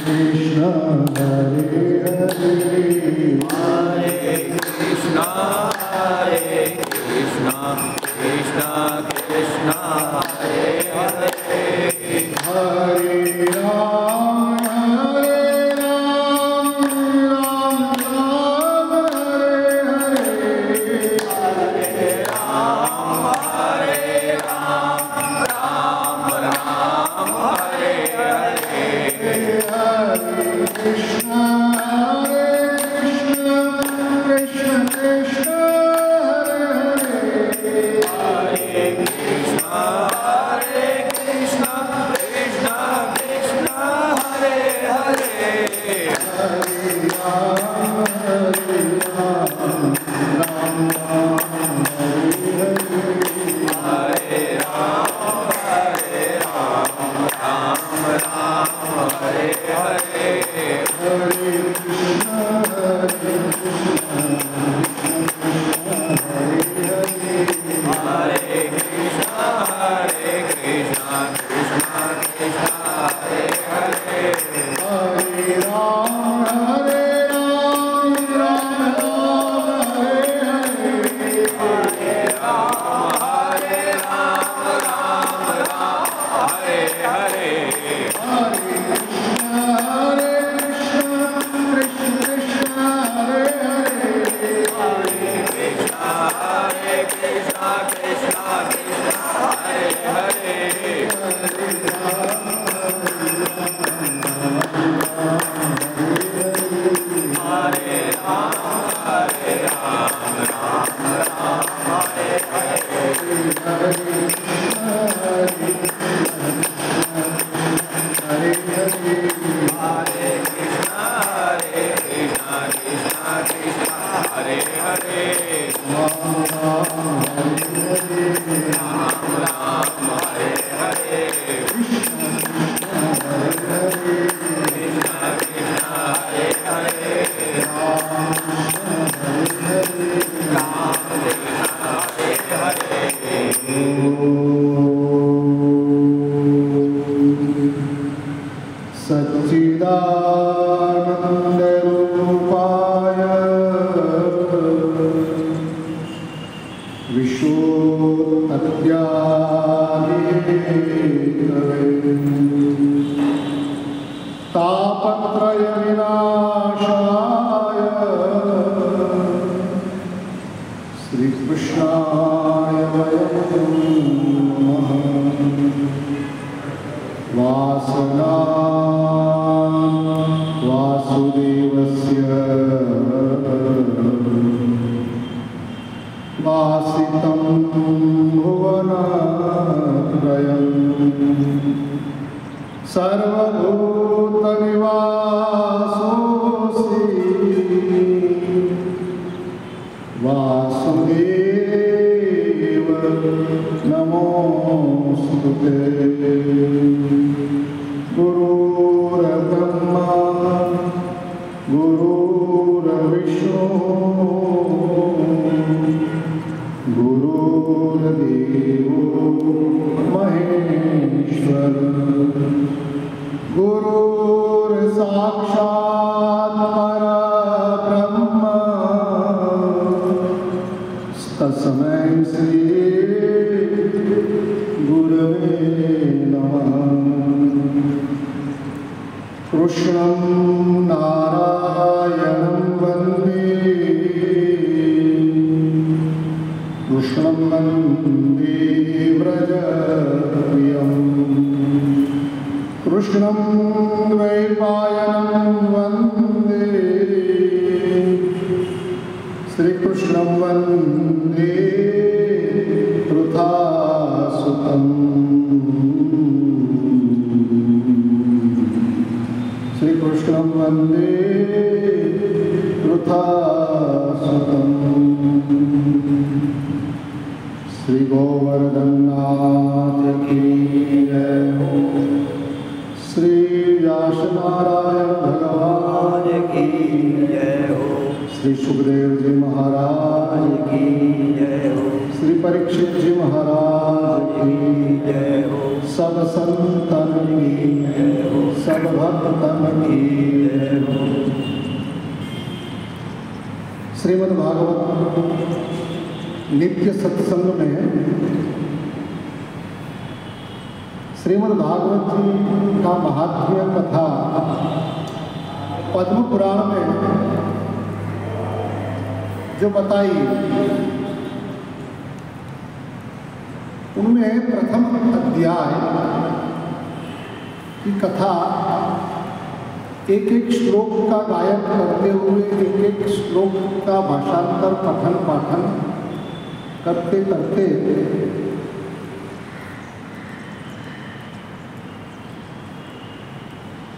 Krishna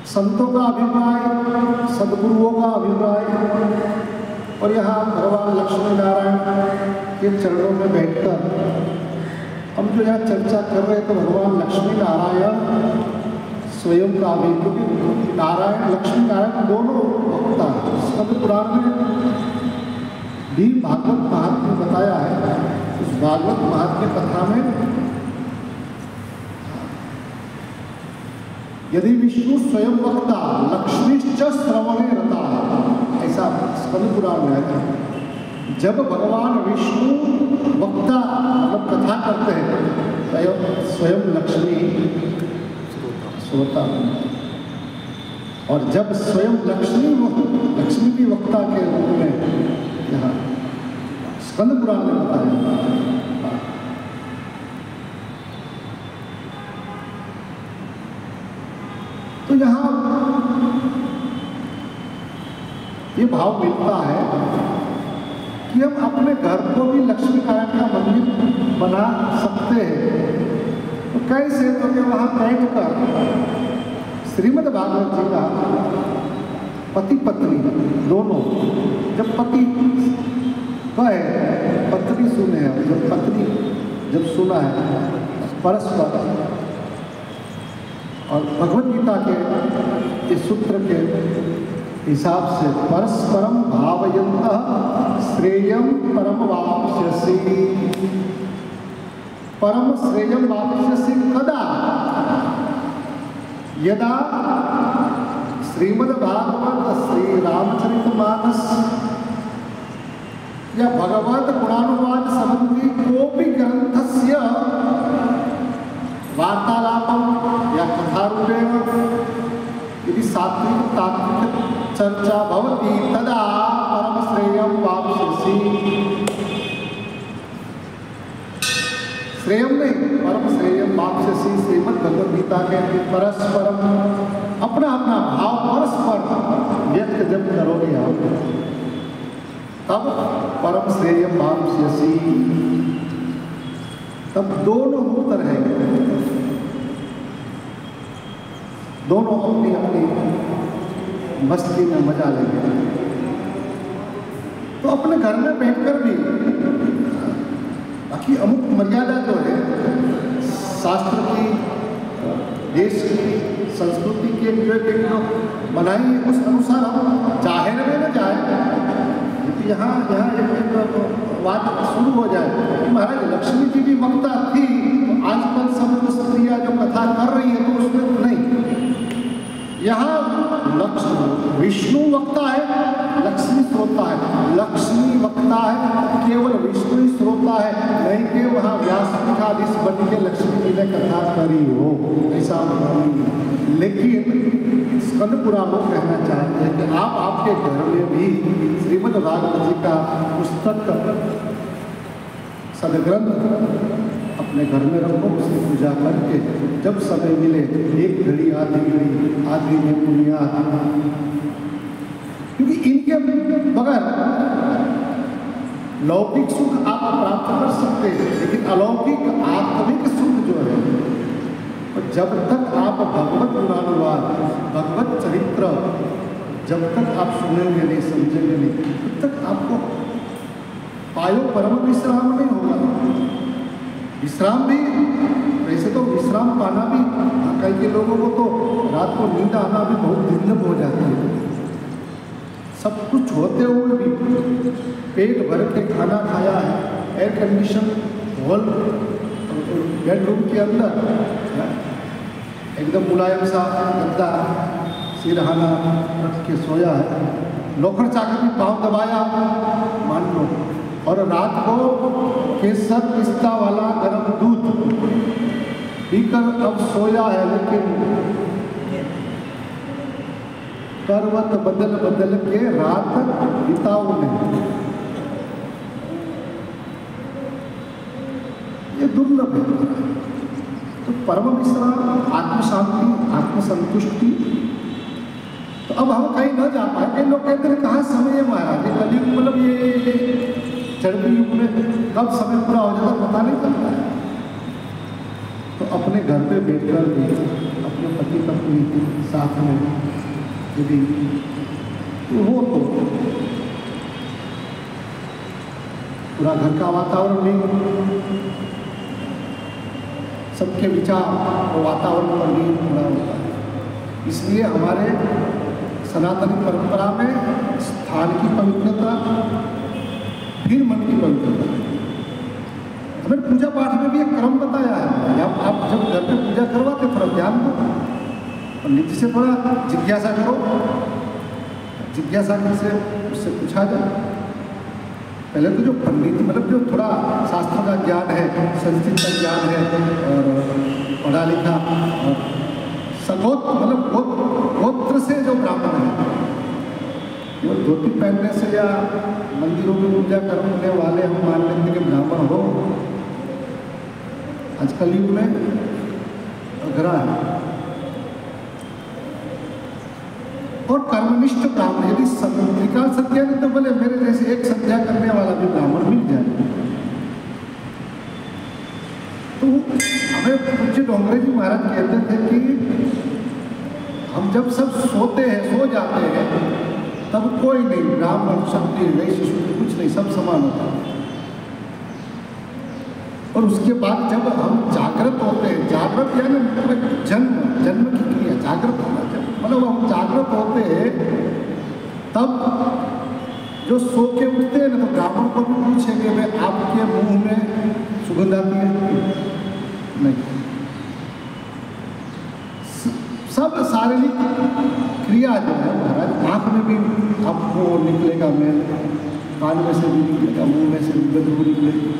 संतों का अभिप्राय, सदगुरुओं का अभिप्राय और यहाँ भगवान लक्ष्मी नारायण के चरणों में बैठकर हम जो यहाँ चर्चा कर रहे हैं तो भगवान लक्ष्मी नारायण स्वयं का भी, क्योंकि नारायण लक्ष्मी नारायण दोनों वक्ता है। स्कंद पुराण में भी भागवत महात्म्य बताया है। उस भागवत महात्म्य कथा में यदि विष्णु स्वयं वक्ता लक्ष्मीश्च श्रवणे रता, ऐसा स्कंद पुराण में है। जब भगवान विष्णु वक्ता मतलब कथा करते हैं, स्वयं लक्ष्मी श्रोता, और जब स्वयं लक्ष्मी की वक्ता के रूप में यहाँ स्कंद पुराण में बताया। तो यहाँ ये भाव मिलता है कि हम अपने घर को भी लक्ष्मी नारायण का मंदिर बना सकते हैं। तो कैसे? तो कि वहाँ बैठकर श्रीमद् भागवत जी का पति पत्नी दोनों, जब पति कहे पत्नी सुने, जब पत्नी जब सुना है परस्पर, और भगवद गीता के इस सूत्र के हिसाब से परस्परम भावयन्तः श्रेयं परम वाप्स्यसि, परम श्रेयं वाप्स्यसि कदा? यदा श्रीमद्भागवत श्री रामचरितमानस या भगवत गुणानुवाद संबंधी कोपि ग्रंथस्य वार्तालापं या कथारूपेण यदि सात्विक तात्विक चर्चा भवति तदा परम श्रेयं वाप्स्यसि। श्रेयम नहीं, परम श्रेयम वाप्स्यसि। श्रीमद् भगवद गीता के परस्परम अपना अपना भाव परस्पर व्यक्त जब करोगे आप, तब परम श्रेयम वाप्स्यसि, तब दोनों मुक्त रहेंगे, दोनों अपनी अपनी मस्ती में मजा लेंगे। तो अपने घर में बैठकर भी, बाकी अमुक मर्यादा जो है शास्त्र की, देश की, संस्कृति के जो बनाई है, उस अनुसार हम जाहिर में न जाए। यहाँ एक बात शुरू हो जाए कि महाराज लक्ष्मी जी भी वक्ता थी, तो आजकल सब जो स्त्रियाँ जो कथा कर रही है तो उसमें तो नहीं। यहाँ विष्णु वक्ता है, लक्ष्मी श्रोता है। लक्ष्मी वक्ता है, केवल विष्णु ही श्रोता है, नहीं कि वहाँ व्यासपीठाधीश बन के लक्ष्मी जी ने कथा करी हो, ऐसा नहीं। लेकिन स्कंद पुराण वो कहना चाहते हैं कि आप आपके घर में भी श्रीमद् भागवत जी का पुस्तक सदग्रंथ अपने घर में रखो, उसकी पूजा करके जब समय मिले एक घड़ी आधी में पुण्य, क्योंकि इनके बगैर लौकिक सुख आप प्राप्त कर सकते हैं, लेकिन अलौकिक आत्मिक सुख जो है, और जब तक आप भगवत गुणानुवाद, भगवत चरित्र जब तक आप सुनेंगे नहीं, समझेंगे नहीं, तब तक आपको पायो परम विश्राम नहीं होगा। विश्राम भी, वैसे तो विश्राम पाना भी, कई के लोगों को तो रात को नींद आना भी बहुत दुर्लभ हो जाती है। सब कुछ होते हुए भी पेट भर के खाना खाया है, एयर कंडीशन हॉल बेडरूम के अंदर एकदम मुलायम सा गद्दा सिरहाना रख के सोया है, नौकर चाकर भी पाँव दबाया मान लो, और रात को केसर पिस्ता वाला गर्म दूध पीकर अब सोया है, लेकिन करवत बदल बदल के रात बिताओ में, ये दुर्लभ है। तो परम विश्राम, आत्म शांति, आत्म संतुष्टि। तो अब हम कहीं न जा पाए। कई लोग कहते हैं कहाँ समय है महाराज, कलयुग मतलब ये चढ़ती युग में कब समय पूरा हो जाता पता नहीं चलता है। तो अपने घर पे बैठकर भी अपने पति पत्नी के साथ में यदि वो तो पूरा घर का वातावरण नहीं, सबके विचार और वातावरण पर नहीं पूरा होता है। इसलिए हमारे सनातनी परंपरा में स्थान की पवित्रता, फिर मन की पवित्रता। हमें पूजा पाठ में भी एक क्रम बताया है। आप जब घर पे पूजा करवाते थोड़ा ध्यान दो, पंडित जी से थोड़ा जिज्ञासा करो, जिज्ञासा से उससे पूछा जाए। पहले तो जो पंडित मतलब जो थोड़ा शास्त्र का ज्ञान है, संस्कृत का ज्ञान है और पढ़ा लिखा और सगोत मतलब गोत्र से जो ब्राह्मण है, वो धोती पहनने से या मंदिरों में पूजा करने वाले हम मान लेते कि ब्राह्मण हो। आजकल युग में अघरा है। और कर्मनिष्ठ ब्राह्मण, यदि त्रिकाल संध्या नहीं तो बोले मेरे जैसे एक संध्या करने वाला भी ब्राह्मण मिल जाए। तो हमें पूज्य डोंगरे जी महाराज कहते थे कि हम जब सब सोते हैं, सो जाते हैं, तब कोई नहीं, ब्राह्मण क्षत्रिय वैश्य शूद्र कुछ नहीं, सब समान होता है। और उसके बाद जब हम जागृत होते हैं, जागृत यानी जन्म की क्रिया, जागृत होना चाहिए, मतलब हम जागृत होते हैं तब जो सो के उठते हैं ना, तो ब्राह्मण को भी पूछेंगे वे आपके मुंह में सुगंध आती है? नहीं। सब शारीरिक क्रिया जो है महाराज, आँख में भी आपको निकलेगा मेल, कान में से भी निकलेगा, मुंह में से भी बदबू निकलेगी।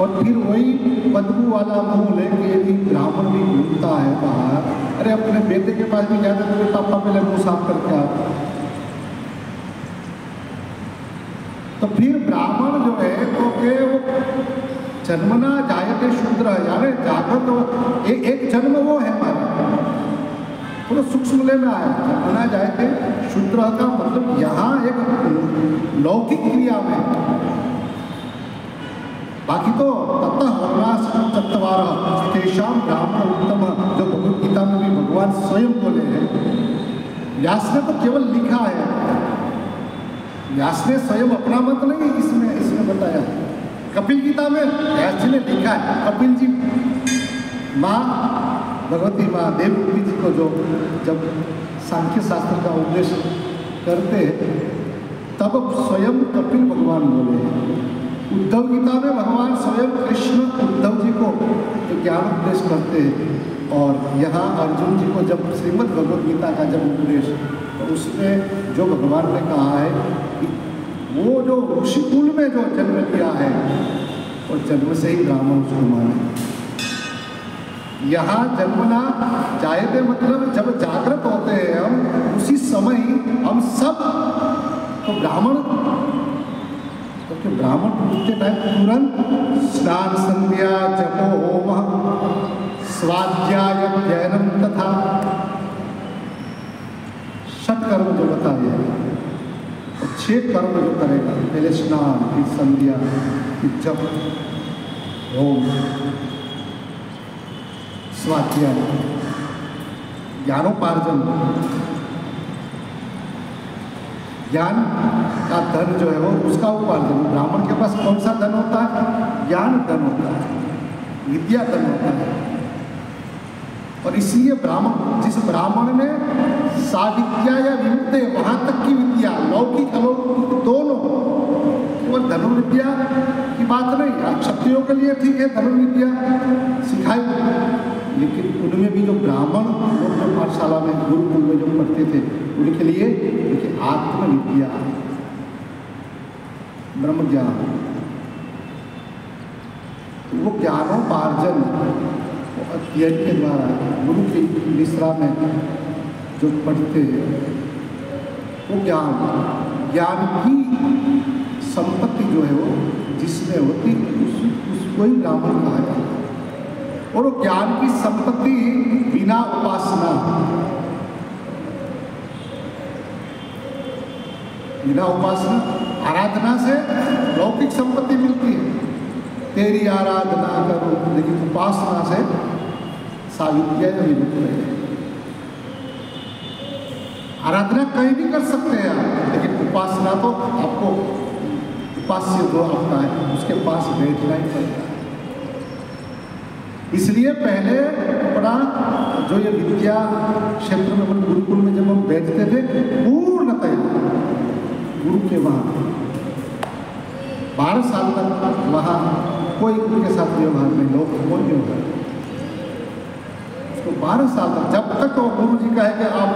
और फिर वही बदबू वाला मुंह लेके यदि ब्राह्मण भी घूमता है बाहर, अरे अपने बेटे के पास भी जाते तो पापा पहले मुंह साफ करके आओ। तो फिर ब्राह्मण जो है तो वो जन्मना जायते शूद्र, यानी जागृत एक जन्म वो है हमारा, थोड़ा सूक्ष्म ले में आया। जन्मना जायते शूद्र का मतलब यहाँ एक लौकिक क्रिया में, बाकी तो ततः वर्णाश्रम चत्वारः तेषां ब्राह्मण उत्तम, जो भगवद गीता में भी भगवान स्वयं बोले हैं। व्यास ने तो केवल लिखा है, व्यास ने स्वयं अपना मत नहीं इसमें बताया। कपिल गीता में व्यास जी ने लिखा है। कपिल जी माँ भगवती माँ देवभूति जी को जो जब सांख्य शास्त्र का उपदेश करते तब स्वयं कपिल भगवान बोले हैं। उद्धव गीता में भगवान स्वयं कृष्ण उद्धव जी को ज्ञान उपदेश करते हैं। और यहाँ अर्जुन जी को जब श्रीमद् भगवद गीता का जब उपदेश, तो उसमें जो भगवान ने कहा है कि वो जो ऋषिकुल में जो जन्म लिया है और जन्म से ही ब्राह्मण उसको माने। यहाँ जन्मना जायते मतलब जब जागृत होते हैं हम, उसी समय हम सब तो ब्राह्मण, क्योंकि ब्राह्मण उठते टाइम तुरंत स्नान संध्या जपो होम स्वाध्याय अध्ययनम तथा षटकर्म जो बताए हैं, और 6 कर्म जो करेगा, पहले स्नान, फिर संध्या, फिर जप, होम, स्वाध्याय, ज्ञानोपार्जन। ज्ञान का धन जो है वो उसका उपार्जन। ब्राह्मण के पास कौन सा धन होता है? ज्ञान धन होता है, विद्या धन होता है। और इसलिए ब्राह्मण, जिस ब्राह्मण ने साविद्या या विमुक्ति, वहाँ तक की विद्या, लौकिक अलौकिक दोनों, केवल धनुर्विद्या की बात नहीं। क्षत्रियों के लिए ठीक है धनुर्विद्या सिखाई, लेकिन उनमें भी जो ब्राह्मण लोग जो पाठशाला में गुरुकुल में जो पढ़ते थे, उनके लिए उनकी आत्मविद्या, ब्रह्म ज्ञान, वो ज्ञानोपार्जन अध्ययन के द्वारा गुरु की निश्रा में जो पढ़ते हैं, वो ज्ञान की संपत्ति जो है वो जिसमें होती उसको ही ब्राह्मण कहा जाता है। और वो ज्ञान की संपत्ति बिना उपासना, आराधना से लौकिक संपत्ति मिलती है, तेरी आराधना करो, लेकिन उपासना से सावित्र्य विमुक्त है। आराधना कहीं भी कर सकते हैं आप, लेकिन उपासना तो आपको उपास्य जो आपका है उसके पास बैठना ही पड़ता है। इसलिए पहले अपना जो ये विद्या क्षेत्र में अपन गुरुकुल में जब हम बैठते थे पूर्णतः गुरु के वहाँ 12 साल तक वहाँ कोई उनके साथ व्यवहार नहीं, लोग कोई नहीं होगा उसको 12 साल तक, जब तक वो गुरु जी कहे कि आप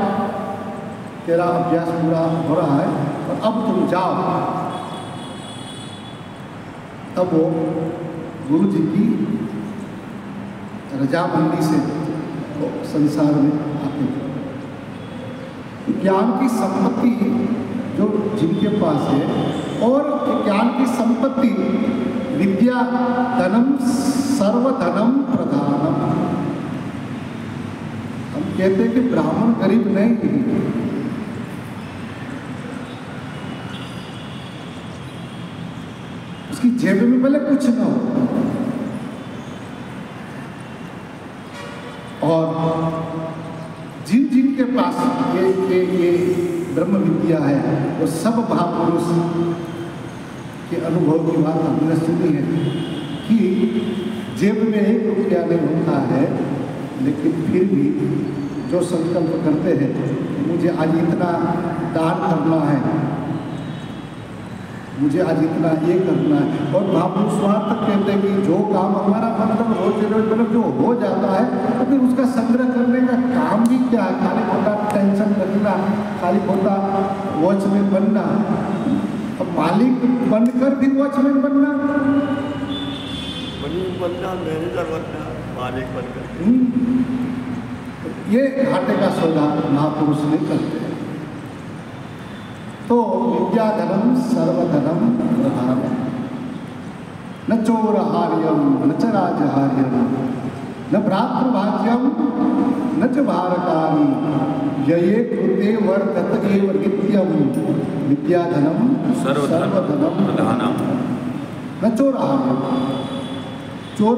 तेरा अभ्यास पूरा हो रहा है और अब तुम जाओ, तब वो गुरु जी की रजामंदी से वो संसार में आते थे। ज्ञान की संपत्ति जो जिनके पास है, और ज्ञान की संपत्ति विद्या धनम सर्वधनम प्रधानम। हम कहते हैं कि ब्राह्मण गरीब नहीं, उसकी जेब में भले कुछ ना हो, और जिन जिन के पास ये ब्रह्म विद्या है वो सब महापुरुष के अनुभव की बात हमने सुनी है कि जेब में 1 रुपया नहीं होता है, लेकिन फिर भी जो संकल्प करते हैं मुझे आज इतना दान करना है, मुझे आज इतना ये करना है, और महापुरुष तक कहते हैं कि जो काम हमारा मतलब रोज मतलब जो हो जाता है तो फिर उसका संग्रह करने का काम भी क्या है, खाली खोटा टेंशन रखना, खाली खोटा वॉचमैन बनना, अब मालिक बनकर भी वॉचमैन बनना, मैनेजर बनना, मालिक बनकर ये घाटे का सौदा महापुरुष नहीं करते। तो विद्याधनम सर्वधनम प्रधानम, न चोरहार्यम न च राजहार्यम न भ्रातृभाज्यम न च भारकारी, यये कृते वर्धत एव नित्यम विद्याधनम सर्वधनम प्रधानम न चोरहार्यम। चोर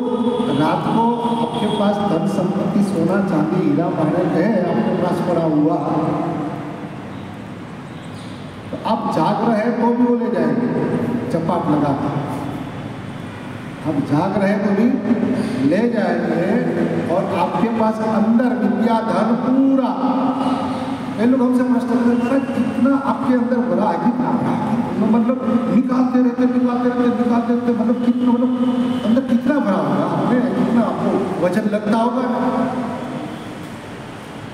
रात को आपके पास धन संपत्ति सोना चांदी हीरा माणक है आपके पास पड़ा हुआ, तो आप जाग रहे तो भी वो ले जाएंगे चपाट लगा कर, आप जाग रहे तो भी ले जाएंगे। और आपके पास अंदर विद्या धन पूरा, ये लोग हमसे प्रश्न करते हैं कितना आपके अंदर भरा है, कितना भरा, मतलब निकालते रहते मतलब कितना, मतलब अंदर कितना भरा होगा हमें, कितना आपको वजन लगता होगा,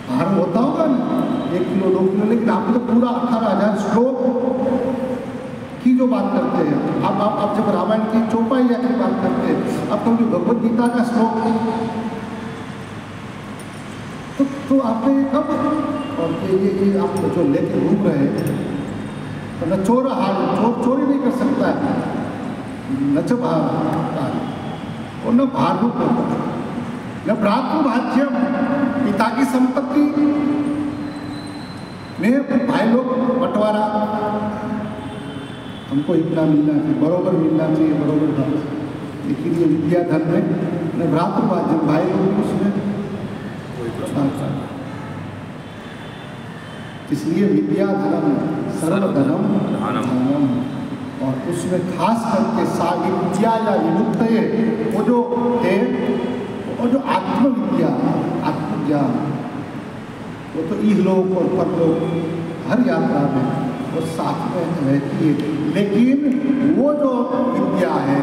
भार होता होगा ना 1 किलो 2 किलो, लेकिन आपने तो पूरा 18,000 श्लोक की जो बात करते हैं। आप जब रामायण की चौपाइया की बात करते हैं, अब तो भगवद गीता का श्लोक तो आपने कब, और ये आप जो लेके घूम रहे हैं, तो न चोर हार, चोरी नहीं कर सकता है, न च भार और न भार रूप होता है, न भ्रातृभाज्यम, पिता की संपत्ति में भाई लोग बंटवारा, हमको इतना मिलना चाहिए, बरोबर मिलना चाहिए, बरोबर भाग, लेकिन ये विद्या धन में न भ्रातृभाज्यम, भाई लोग उसमें, इसलिए विद्या धनम सर्वधनम प्रधानम। और उसमें खास करके विद्या या विमुक्त वो जो है, वो जो आत्मविद्या आत्मज्ञान, वो तो इहलोक और परलोक हर यात्रा में वो साथ में रहती है, लेकिन वो जो विद्या है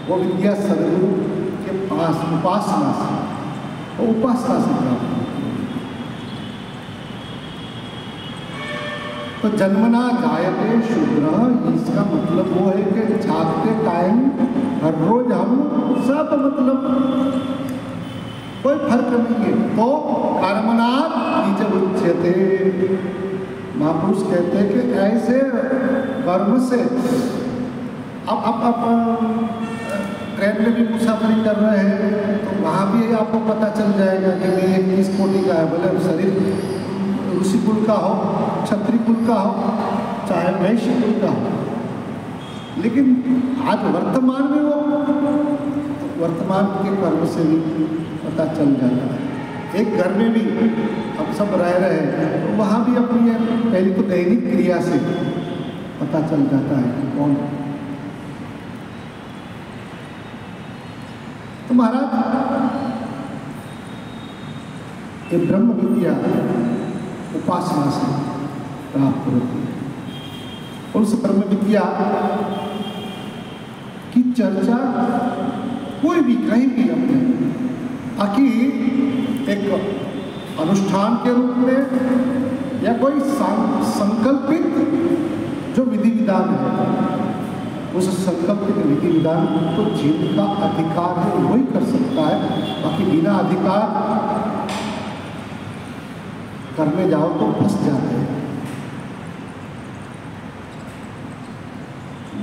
वो विद्या सदगुरु के पास उपासना से प्राप्त। तो जन्मना जायते शूद्र, इसका मतलब वो है कि जागते टाइम हर रोज हम सब मतलब कोई फर्क नहीं है। तो कर्मणात् बीज उच्यते, महापुरुष कहते हैं कि ऐसे कर्म से अब ट्रेन में भी मुसाफरी कर रहे हैं तो वहाँ भी आपको पता चल जाएगा कि ये किस कोटि का है, भले शरीर ऋषि कुल का हो, क्षत्रिय कुल का हो, चाहे वैश्य कुल का हो, लेकिन आज वर्तमान में वो वर्तमान के कर्म से भी पता चल जाता है। एक घर में भी हम सब रह रहे हैं तो वहाँ भी अपनी पहली तो दैनिक क्रिया से पता चल जाता है कि कौन। तो महाराज ये ब्रह्म विद्या उपासना से प्राप्त होती है। और उस ब्रह्म विद्या की चर्चा कोई भी कहीं भी अपने ताकि एक अनुष्ठान के रूप में या कोई संकल्पित जो विधि विधान है, उस संकल्पित विधि विधान तो जिनका अधिकार है वही कर सकता है। बाकी बिना अधिकार करने जाओ तो फंस जाते हैं।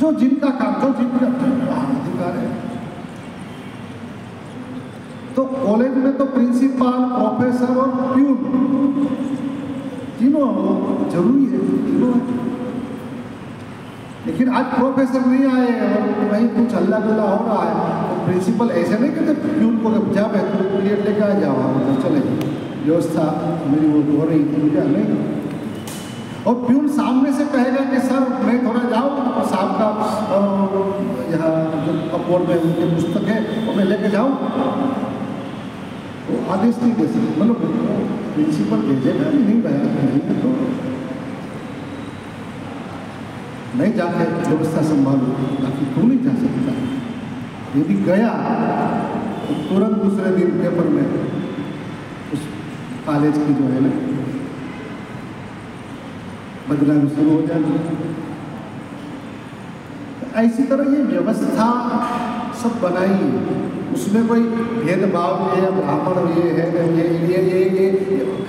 जो जिनका काम, जो जिनका अधिकार है। तो कॉलेज में तो प्रिंसिपल, प्रोफेसर और प्यून तीनों जरूरी है, तीनों है। लेकिन आज प्रोफेसर नहीं आए और वहीं कुछ हल्ला गुल्ला हो रहा है तो प्रिंसिपल ऐसे नहीं कहते प्यून को जा मैं तो पीरियड लेकर आ जाओ, तो चले व्यवस्था मेरी वो हो रही थी मुझे नहीं। और प्यून सामने से कहेगा कि सर मैं थोड़ा जाऊँ, साहब का यहाँ जो अपवर्ड में उनकी पुस्तक है वो मैं लेके जाऊँ, वो आदेश नहीं दे सकते। मतलब प्रिंसिपल भेजेगा नहीं भाई तो नहीं जाके व्यवस्था संभालो, ताकि तू नहीं जा सकता। यदि गया तो तुरंत दूसरे दिन पेपर में उस कॉलेज की जो है ना बदनामी शुरू हो जाती। ऐसी तरह ये व्यवस्था सब बनाई, उसमें कोई भेदभाव है, ब्राह्मण ये है, ये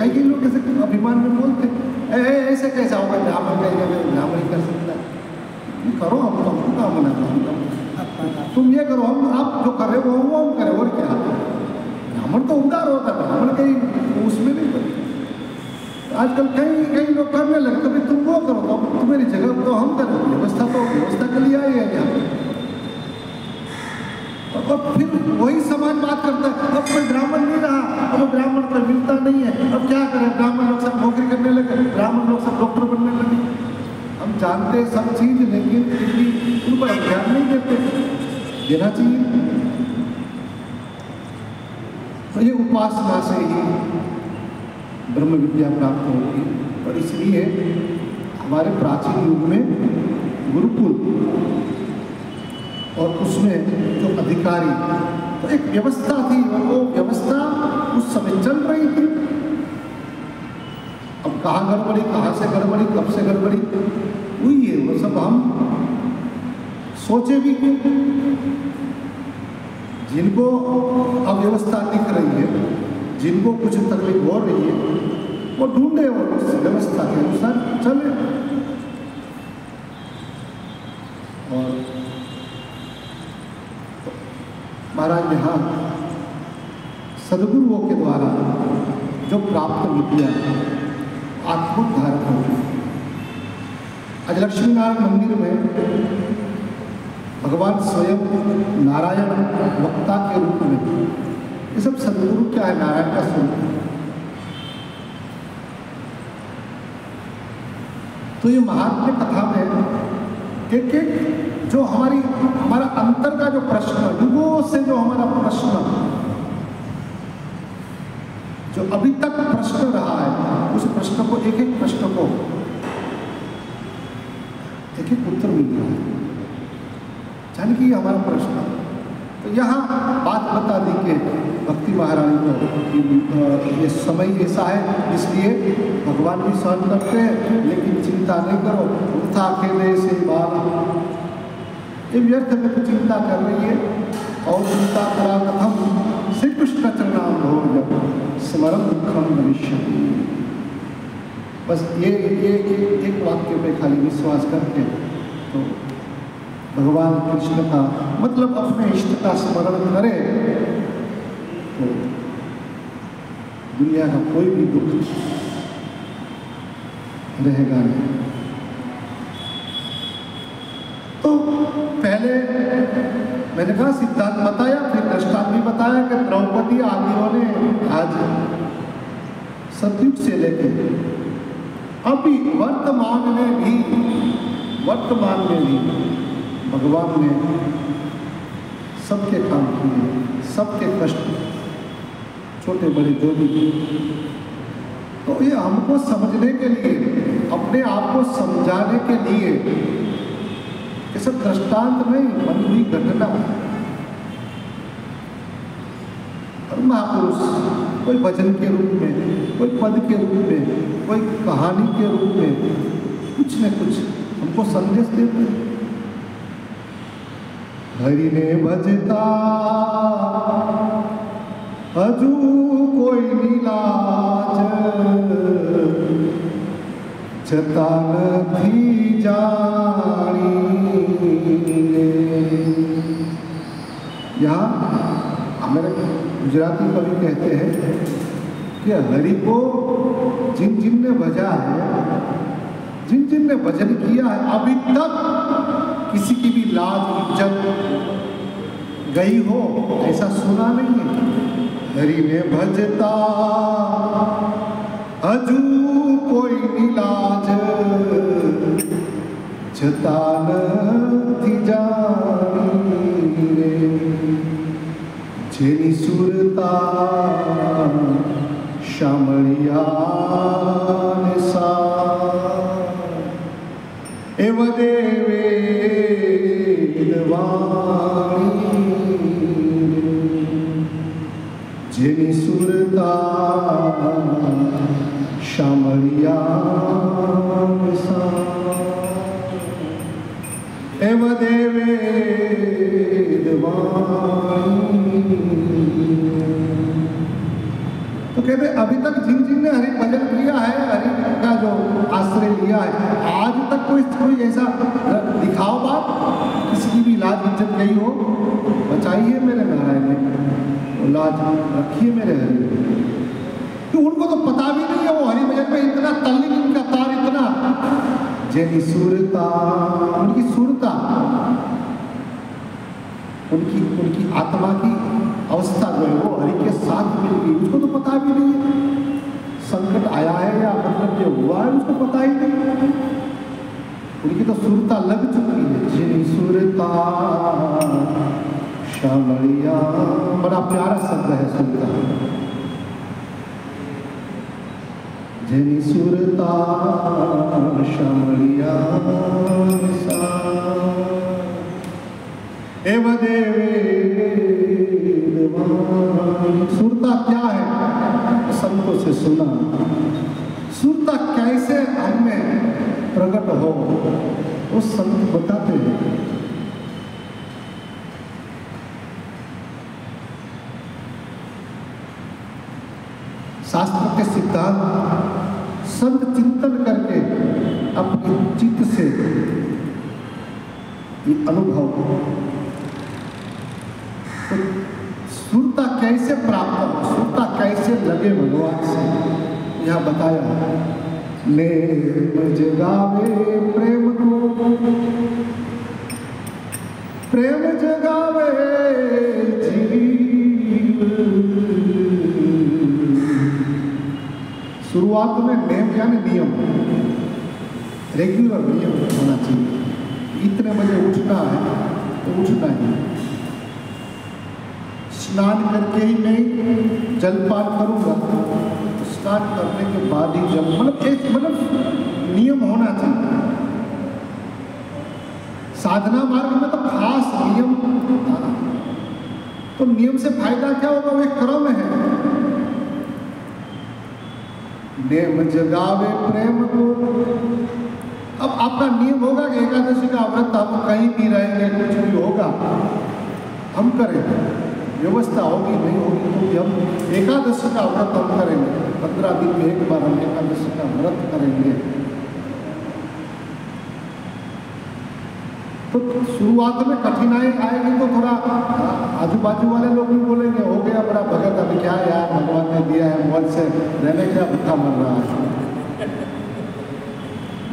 कई लोग ऐसे अभिमान में बोलते ऐसे कैसा होगा, ब्राह्मण कहेगा ब्राह्मण ही कर सकता है। करो हम तो हमको काम बना, तुम ये करो, हम आप जो कर रहे हो वो हम करें, और क्या। ब्राह्मण तो उदार होता है, ब्राह्मण कहीं उसमें नहीं करते। आजकल कई लोग करने लगे, तो भाई तुम वो करो, तो तुम्हारी जगह तो हम करें। व्यवस्था तो व्यवस्था के लिए आई है यहाँ। और फिर वही समाज बात करता है, अब कोई ब्राह्मण नहीं रहा, अब ब्राह्मण को मिलता नहीं है, अब क्या करें, ब्राह्मण लोग सब नौकरी करने लगे, ब्राह्मण लोग सब डॉक्टर बनने लगे। हम जानते सब चीज, लेकिन उनको ध्यान नहीं देते, देना चाहिए। तो ये उपासना से ही ब्रह्म विद्या प्राप्त होगी। और इसलिए हमारे प्राचीन युग में गुरुकुल और उसमें जो अधिकारी, तो एक व्यवस्था थी और वो व्यवस्था उस समय चल रही थी। अब कहाँ गड़बड़ी, कहाँ से गड़बड़ी, कब से गड़बड़ी हुई है, वो सब हम सोचे भी क्यों। जिनको अव्यवस्था दिख रही है, जिनको कुछ तकलीफ हो रही है, वो ढूंढे और उस व्यवस्था के अनुसार चले। और महाराज यहाँ सदगुरुओं के द्वारा जो प्राप्त विद्या आत्मक धारक होगी। आज लक्ष्मी नारायण मंदिर में भगवान स्वयं नारायण वक्ता के रूप में, ये सब सदगुरु क्या है, नारायण का स्वरूप। तो ये महात्म्य कथा में एक एक जो हमारा अंतर का जो प्रश्न, युगों से जो हमारा प्रश्न, जो अभी तक प्रश्न रहा है, उस प्रश्न को एक एक प्रश्न को एक एक उत्तर मिल रहा है। जान कि हमारा प्रश्न, तो यहाँ बात बता दी कि भक्ति महारानी को ये समय ऐसा है, इसलिए भगवान भी सहन करते हैं, लेकिन चिंता नहीं करो, उठा खेले से बाल, ये व्यर्थ में तो चिंता कर रही है। और चिंता करा कथम श्री कृष्ण चरणाम भोग स्मरण दुखम भविष्य। बस ये एक वाक्य पे खाली विश्वास करके तो भगवान कृष्ण का मतलब अपने इष्ट का स्मरण करे तो दुनिया का कोई भी दुख रहेगा नहीं। तो पहले मैंने कहा सिद्धांत बताया, फिर दृष्टांत भी बताया कि द्रौपदी आदियों ने आज सतयुग से लेके अभी वर्तमान में भी भगवान ने सबके काम किए, सबके कष्ट, छोटे बड़े जो भी। तो ये हमको समझने के लिए, अपने आप को समझाने के लिए, ये सब दृष्टांत नहीं, बनी हुई घटना। और महापुरुष कोई भजन के रूप में, कोई पद के रूप में, कोई कहानी के रूप में कुछ न कुछ हमको संदेश देते हैं। हरि ने भजता हजू कोई नीलाज, छता नथी जानी। यहाँ हमारे गुजराती कवि कहते हैं कि हरि को जिन जिन ने भजा है, जिन जिन ने भजन किया है, अभी तक किसी की भी लाज इज्जत गई हो ऐसा सुना नहीं है। हरि ने भजता हजू कोई नीलाज, छता नथी जानी रे। जेनी सुरता शामळिया ने सा, एव देवे वाणी। जेनी सुरता शामळिया ने सा, एव देवे वाणी। तो कहते अभी तक जिन जिन ने हरि भजन किया है, हरि का जो आश्रय लिया है, आज तक कोई ऐसा दिखाओ बात किसी की भी लाज इज्जत गई हो, बचाइए मेरे नारायण ने, लाज रखिए मेरे हरि। तो उनको तो पता भी नहीं है, वो हरि भजन में इतना तल्लीन, इनका तार इतना। जेनी सुरता, उनकी सुरता, उनकी आत्मा की अवस्था जो है वो हरि के साथ मिल गई, उसको तो पता भी नहीं है। संकट आया है या मतलब जो हुआ है उसको पता ही नहीं। उनकी तो सुरता लग चुकी है। जेनी सुरता शामळिया, बड़ा प्यारा शब्द है सुरता। जेनी सुरता शामळिया सा, एव देवे वाणी। सुरता क्या है संतों से सुना, सुरता कैसे हमें प्रकट हो वो संत बताते हैं। शास्त्र के सिद्धांत संत चिंतन करके अपने चित्त से ये अनुभव, तो सुरता कैसे प्राप्त हो, सुरता कैसे लगे भगवान से, यह बताया। नेम जगावे प्रेम को, प्रेम जगावे जीव। शुरुआत में नेम यानी नियम, रेगुलर नियम होना चाहिए। इतने बजे उठना है तो उठना ही, स्नान करके ही मैं जलपान करूंगा, स्नान करने के बाद ही जल, मतलब नियम होना चाहिए। साधना मार्ग में तो खास नियम था, तो नियम से फायदा क्या होगा, वो एक क्रम है। नेम जगावे प्रेम को। अब आपका नियम होगा कि एकादशी का व्रत हम कहीं भी रहेंगे, कुछ भी होगा हम करेंगे, व्यवस्था होगी नहीं होगी तो हम एकादशी का व्रत हम करेंगे। 15 दिन में एक बार हम एकादशी का व्रत करेंगे। तो शुरुआत में कठिनाई आएगी तो थोड़ा आजू बाजू वाले लोग भी बोलेंगे, हो गया बड़ा भगत, अभी क्या यार भगवान ने दिया है, मौज से रहने क्या भूखा मर रहा है।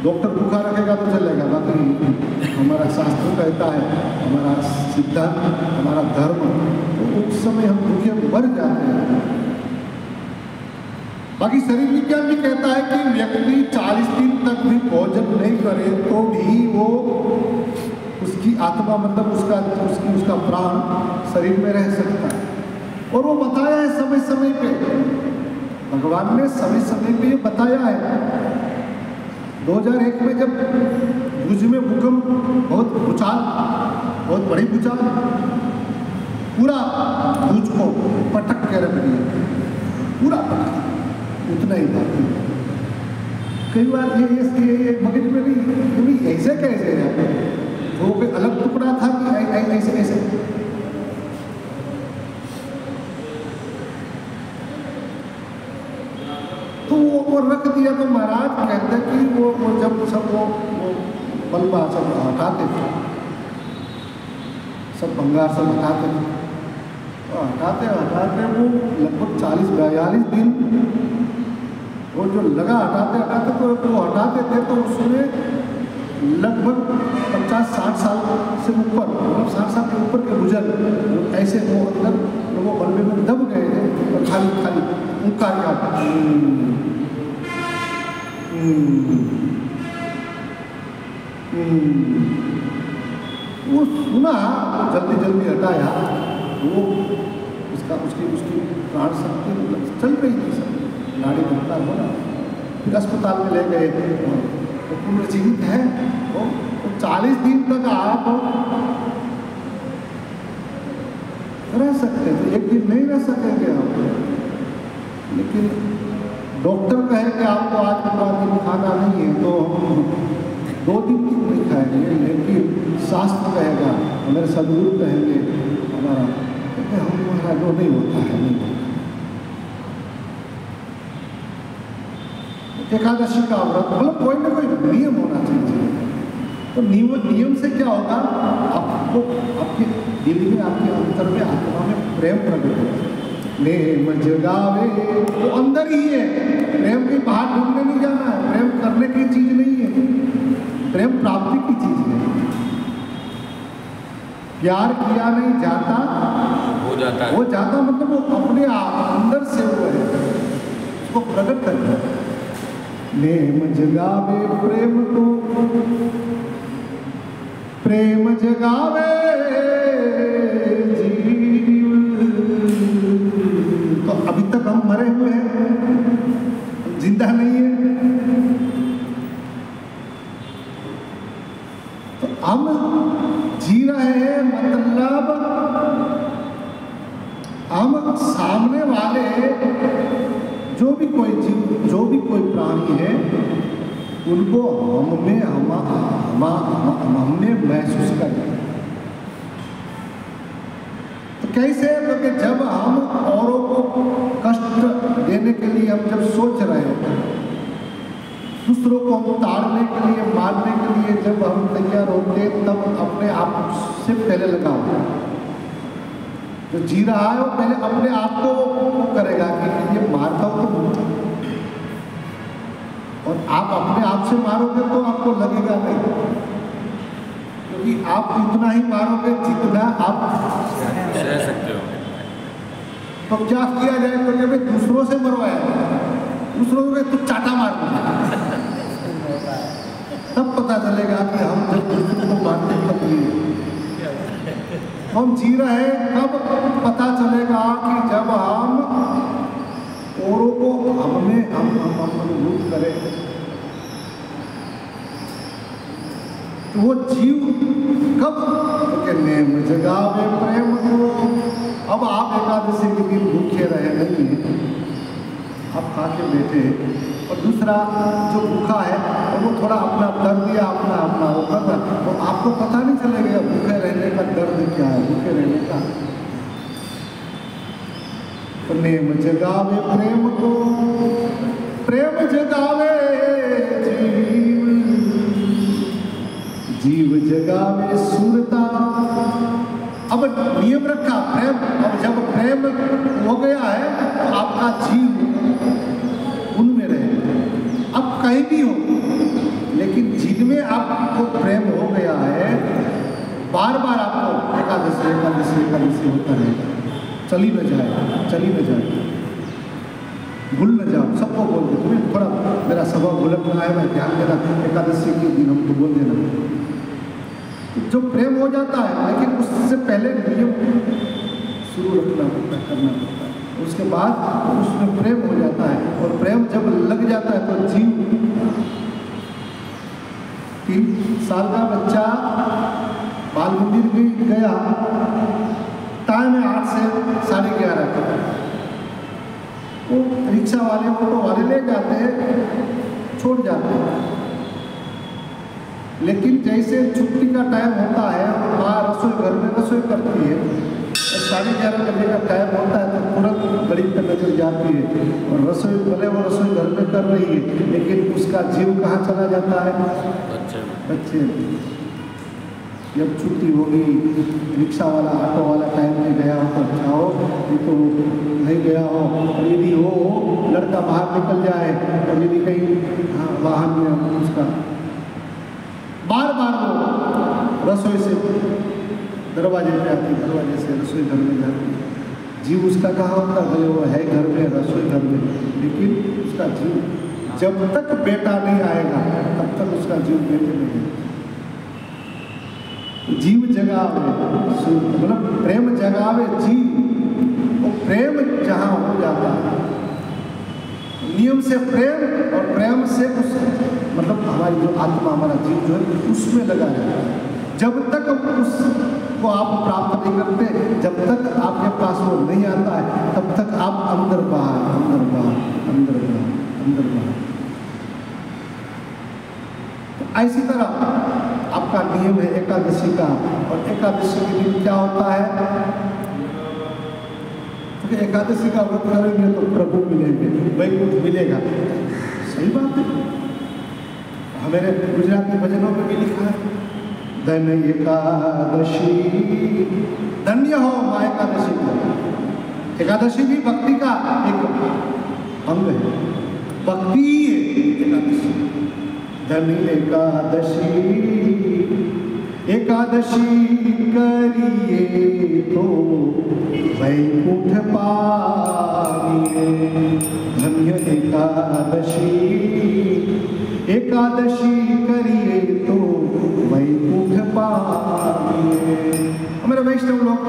डॉक्टर भूखा रखेगा तो चलेगा, बाकी हमारा शास्त्र कहता है, हमारा सिद्धांत, हमारा धर्म, तो उस समय हम भूखे मर जाते हैं। बाकी शरीर विज्ञान भी कहता है कि व्यक्ति 40 दिन तक भी भोजन नहीं करे तो भी वो उसकी आत्मा मतलब उसका प्राण शरीर में रह सकता है। और वो बताया है समय समय पे, भगवान ने समय समय पे ये बताया है। 2001 में जब भुज में भूकंप, बहुत भूचाल, बहुत बड़ी भूचाल, पूरा भुज को पटक के रख दिया, पूरा पटक, उतना ही बात। कई बार ये मगज में नहीं, ऐसे कैसे है, वो कोई अलग टुकड़ा था कि ऐसे ऐसे। तो वो रख दिया। तो महाराज कहते कि वो जब सब वो मलबा सब हटाते थे, सब भंगार सब हटाते थे, तो हटाते वो लगभग 40-42 दिन वो जो लगा हटाते तो वो हटाते थे। तो उसमें लगभग 50-60 साल से ऊपर, मतलब 60 साल के ऊपर के बुजुर्ग ऐसे वो अंदर वो मलबे में दब गए थे और खाली उनका क्या वो सुना, जल्दी हटाया, वो उसकी प्राण शक्ति मतलब चल रही थी, सब नाड़ी घंटा होना। फिर अस्पताल में ले गए, तो पुनर्जीवित है। तो 40 दिन तक आप रह सकते हैं, तो एक दिन नहीं रह सकेंगे आप। लेकिन डॉक्टर कहे कि आपको आज पूरा दिन खाना नहीं है, तो हम 2 दिन तक नहीं खाएंगे। लेकिन शास्त्र कहेगा, हमारे सदगुरु कहेंगे, हमारा जो नहीं होता है नहीं होता। एकादशी का व्रत मतलब कोई ना कोई नियम होना चाहिए। तो नियम से क्या होगा, आपको आपके दिल में, आपके अंतर में, आत्मा में प्रेम प्रकट होगा। नेम जगावे वो अंदर ही है, प्रेम की बाहर ढूंढने नहीं जाना है। प्रेम करने की चीज नहीं है, प्रेम प्राप्ति की चीज है। प्यार किया नहीं जाता, हो जाता मतलब वो अपने अंदर से वो है, उसको प्रकट करना है। नेम जगावे प्रेम को, प्रेम जगावे जीव। तो अभी तक हम मरे हुए हैं, जिंदा नहीं है। तो हम जी रहे हैं, मतलब हम सामने वाले जो भी कोई जीव, जो भी कोई प्राणी है, उनको हमने महसूस करें। तो कैसे, क्योंकि जब हम औरों को कष्ट देने के लिए हम जब सोच रहे हैं, दूसरों को हम ताड़ने के लिए, मारने के लिए जब हम तैयार होते, तब अपने आप से पहले लगाओ। जो जी रहा है वो पहले अपने आप को करेगा कि ये मारता हूं तो, और आप अपने आप से मारोगे तो आपको लगेगा नहीं, क्योंकि आप इतना ही मारोगे जितना आप सह सकते हो। तो क्या किया जाए, तो जब दूसरों से मरवाया, दूसरों को तो चाटा मार दो, तब पता चलेगा कि हम जब दूसरों को मारते तब हम जी रहे हैं। कब पता चलेगा कि जब हम औरों को हम अनुभूत करें, तो वो जीव कब नेम जगावे प्रेम को। अब आप एकादशी के दिन भूखे रहे नहीं, आप खा के बैठे, और दूसरा जो भूखा है और वो थोड़ा अपना दर्द या अपना वो कर रहा, तो आपको पता नहीं चलेगा भूखे रहने का दर्द क्या है, भूखे रहने का। तो नेम जगावे प्रेम को, प्रेम जगावे जीव जगावे सुरता। अब नियम रखा प्रेम, अब जब प्रेम हो गया है तो आपका जीव उनमें रहे। अब कहीं भी हो, लेकिन जिनमें आपको प्रेम हो गया है, बार बार आपको एकादशी होता रहेगा, चली न जाए, भूल न जाओ। सबको बोल दो, तुम्हें थोड़ा मेरा स्वभाव भूलक रहा है, मैं ध्यान देना, एकादशी के दिन हमको बोल देना। जो प्रेम हो जाता है, लेकिन उससे पहले नियम शुरू रखना पड़ता है, करना पड़ता है। उसके बाद उसमें प्रेम हो जाता है, और प्रेम जब लग जाता है तो जीव 3 साल का बच्चा बाल मंदिर भी गया, टाइम है 8 से 11:30 का, वो रिक्शा वाले ऑटो वाले ले जाते हैं, छोड़ जाते हैं। लेकिन जैसे छुट्टी का टाइम होता है और माँ रसोई घर में रसोई करती है, 11:30 बजे का टाइम होता है तो तुरंत घड़ी पर नजर जाती है, और रसोई भले वो रसोई घर में कर रही है, लेकिन उसका जीव कहाँ चला जाता है? बच्चे। जब छुट्टी होगी, रिक्शा वाला ऑटो वाला टाइम में गया हो तो अच्छा हो, ये तो नहीं गया हो, और यदि वो लड़का बाहर निकल जाए और यदि कहीं वाहन में उसका बार बार वो रसोई से दरवाजे पे आती, दरवाजे से रसोई घर में जाती, जीव उसका कहाँ होता? भले वो है घर में, रसोई घर में, लेकिन उसका जीव जब तक बेटा नहीं आएगा तब तक उसका जीव बेटे में है। जीव जगावे, मतलब प्रेम जगावे जीव, वो प्रेम जहाँ हो जाता है, नियम से प्रेम, और प्रेम से उस मतलब हमारी जो आत्मा, हमारा जीव जो है उसमें लगा रहता है। जब तक उसको आप प्राप्त नहीं करते, जब तक आपके पास वो नहीं आता है, तब तक आप अंदर बाहर, अंदर बाहर, अंदर बाहर, अंदर बाहर। तो ऐसी तरह आपका नियम है एकादशी का, और एकादशी के दिन क्या होता है? क्योंकि एकादशी का व्रत करेंगे तो प्रभु मिलेंगे, वैकुंठ मिलेगा। सही बात है, हमारे गुजराती भजनों में भी लिखा है, धन एकादशी, धन्य हो माँ एकादशी को। एकादशी भी भक्ति का एक अंग है, भक्ति है एकादशी। धन एकादशी, एकादशी करिए तो वैकुंठ पाइए। धन्य एकादशी, एकादशी करिए तो वैकुंठ पाइए। हमारे वैष्णव लोग,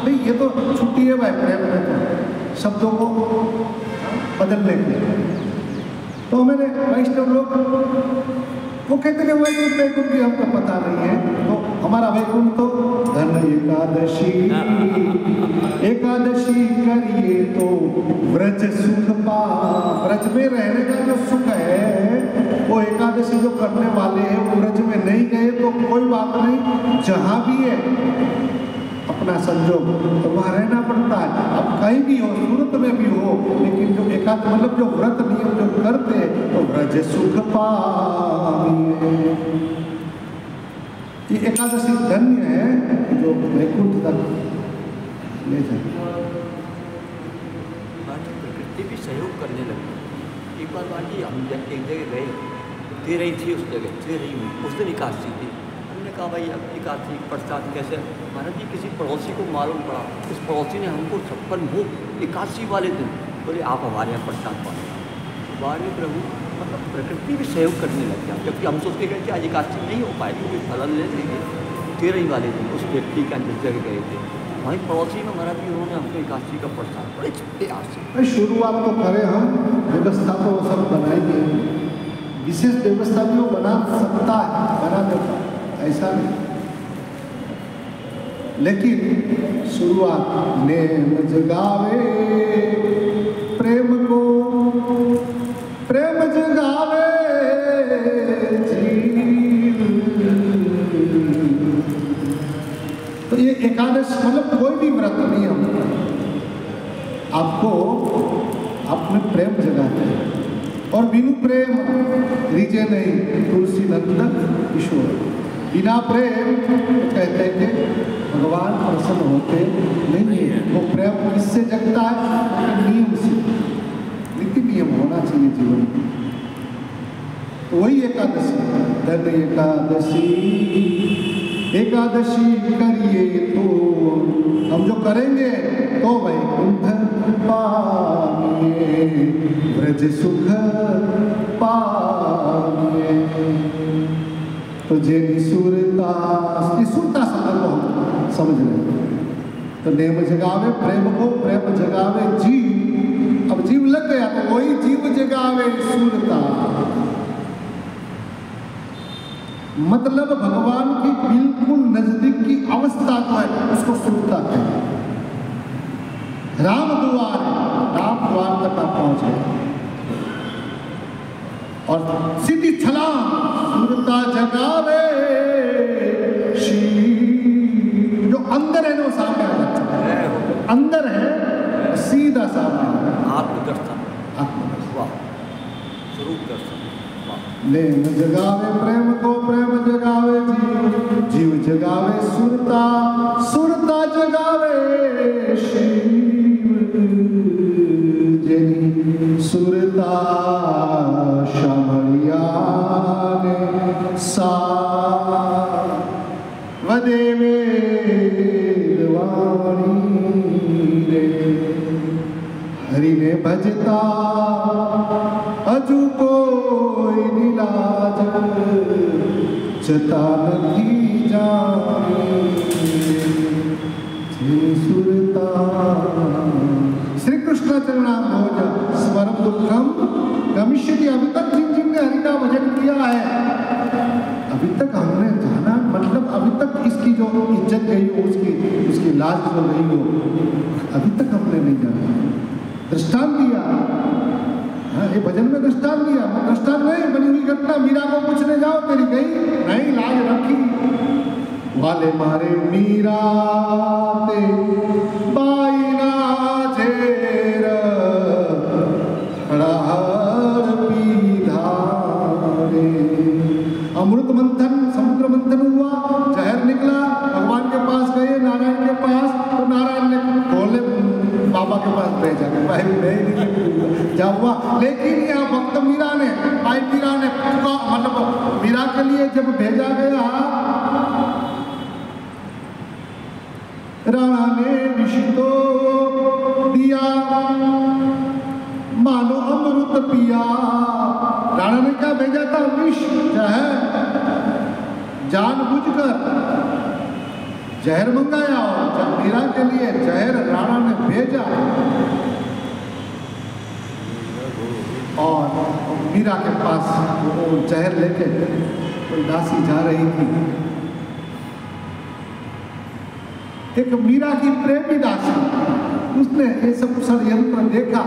भाई ये तो छुट्टी है भाई प्रेम में, तो शब्दों को बदलने के, तो हमारे वैष्णव लोग वो कहते हैं वैकुंठ वैकुंठ की हमको पता नहीं है, तो हमारा वैकुंठ तो धन एकादशी, एकादशी करिए तो व्रज सुख पा। व्रज में रहने का जो सुख है, वो एकादशी जो करने वाले हैं वो व्रज में नहीं गए तो कोई बात नहीं, जहाँ भी है अपना संजोग तो वहाँ रहना पड़ता है। अब कहीं भी हो, सूरत में भी हो, लेकिन जो एकादशी मतलब जो व्रत नियम जो करते तो व्रज सुख पाइए। ये एकादशी धन्य है जो वैकुंठ तक ले जाए। प्रकृति भी सहयोग करने लगी। एक बार बाजी हम एक जगह गए, दे रही थी उस जगह, दे रही हुई उस दिन एकादशी थी। हमने कहा भाई अब एकादशी प्रसाद कैसे? महाराज जी किसी पड़ोसी को मालूम पड़ा, उस पड़ोसी ने हमको 56 भोग एकादशी वाले दिन बोले आप हमारे यहाँ प्रसाद पाए। बारे प्रभु, मतलब प्रकृति भी सहयोग करने लग गया। जबकि हम सोचते गए कि आज एकादशी नहीं हो पाएगी, कोई फलन ले लेंगे। 13 वाले दिन उस व्यक्ति का जिस जगह गए थे वहीं पड़ोसी में महाराज जी उन्होंने हमको एकादशी का प्रसाद बड़े प्यार से। शुरुआत तो करें हम, व्यवस्था तो वो सब बनाएंगे, विशेष व्यवस्था भी वो बना सकता है, बना देता, ऐसा नहीं। लेकिन शुरुआत नेम जगावे प्रेम को, प्रेम जगावे जीव। तो ये एकादश मतलब कोई भी व्रत नियम आपको अपने प्रेम जगाते हैं, और बिनु प्रेम रिजे नहीं तुलसी नंदन किशोर। बिना प्रेम कहते हैं कि भगवान प्रसन्न होते नहीं है। वो प्रेम किससे जगता है? नियम से, नीति नियम होना चाहिए जीवन में। तो वही एकादशी, धन एकादशी, एकादशी करिए तो हम जो करेंगे तो वैकुंठ पाइए, व्रज सुख पाइए। तो जे निसुरता, निसुरता शब्द को हम समझ रहे हैं, तो नेम जगावे प्रेम को, प्रेम जगावे जीव। अब जीव लग गया तो वही जीव जगावे सुरता। मतलब भगवान की बिल्कुल नजदीक की अवस्था को है उसको सुरता कहते हैं। राम द्वार, राम द्वार तक आप पहुंचे और सीधी छलांग सुरता जगावे शिव। जो अंदर है वो सामने आ जाता है, अंदर है सीधा सामने आ जाता है। आत्मदर्शन, आत्मदर्शन, वाह, स्वरूप दर्शन, वाह। नेम जगावे प्रेम को, प्रेम जगावे जीव, जीव जगावे सुरता, सुरता जगावे शिव। जनी सुरता शमरिया ने सा वदेवे रे। हरि ने भजता अजू कोई नीलाज जता नहीं जानी सुरता। श्री कृष्ण चरणाम्भोज स्मरम दुखम गमिष्यति। अभी तक जिन जिन ने हरि का भजन किया है, अभी तक हमने जाना, मतलब अभी तक इसकी जो इज्जत गई हो, उसकी लाज जो गई हो, अभी तक हमने नहीं जाना। दृष्टांत दिया, हाँ, ये भजन में दृष्टांत दिया। दृष्टांत नहीं, बनी हुई घटना। मीरा को पूछने जाओ, तेरी गई नहीं, लाज रखी। वाले मारे मीरा ते बाईना झेर हर पीधारे। अमृत मंथन, समुद्र मंथन हुआ, जहर निकला, भगवान के पास गए, नारायण के पास, तो नारायण ने बोले बाबा के पास भेजा कि भाई मैं नहीं जा हुआ। लेकिन यहाँ भक्त मीरा ने, भाई मीरा ने, मतलब मीरा के लिए जब भेजा गया, राणा ने विष तो दिया मानो अमृत पिया। राणा ने क्या भेजा था? विष, जहर, जानबूझकर जहर मंगाया। और जब मीरा के लिए जहर राणा ने भेजा और मीरा के पास वो जहर लेके कोई दासी जा रही थी, एक मीरा की प्रेमी दासी, उसने ये सब षड्यंत्र देखा।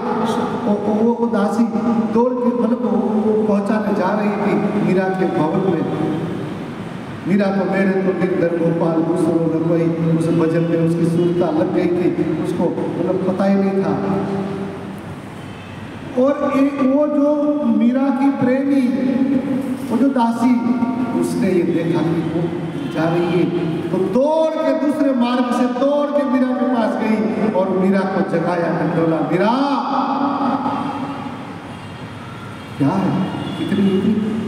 वो दासी दौड़ के, मतलब वो पहुंचाने जा रही थी मीरा के भवन में। मीरा को मेरे तो गिरधर गोपाल दूसरों ने कोई उस भजन में उसकी सुरता लग गई थी, उसको मतलब पता ही नहीं था। और एक वो जो मीरा की प्रेमी, वो जो दासी, उसने ये देखा कि वो जा रही है, तो दौड़ के दूसरे मार्ग से दौड़ के मीरा के पास गई और मीरा को जगाया, बोला मीरा क्या है, इतनी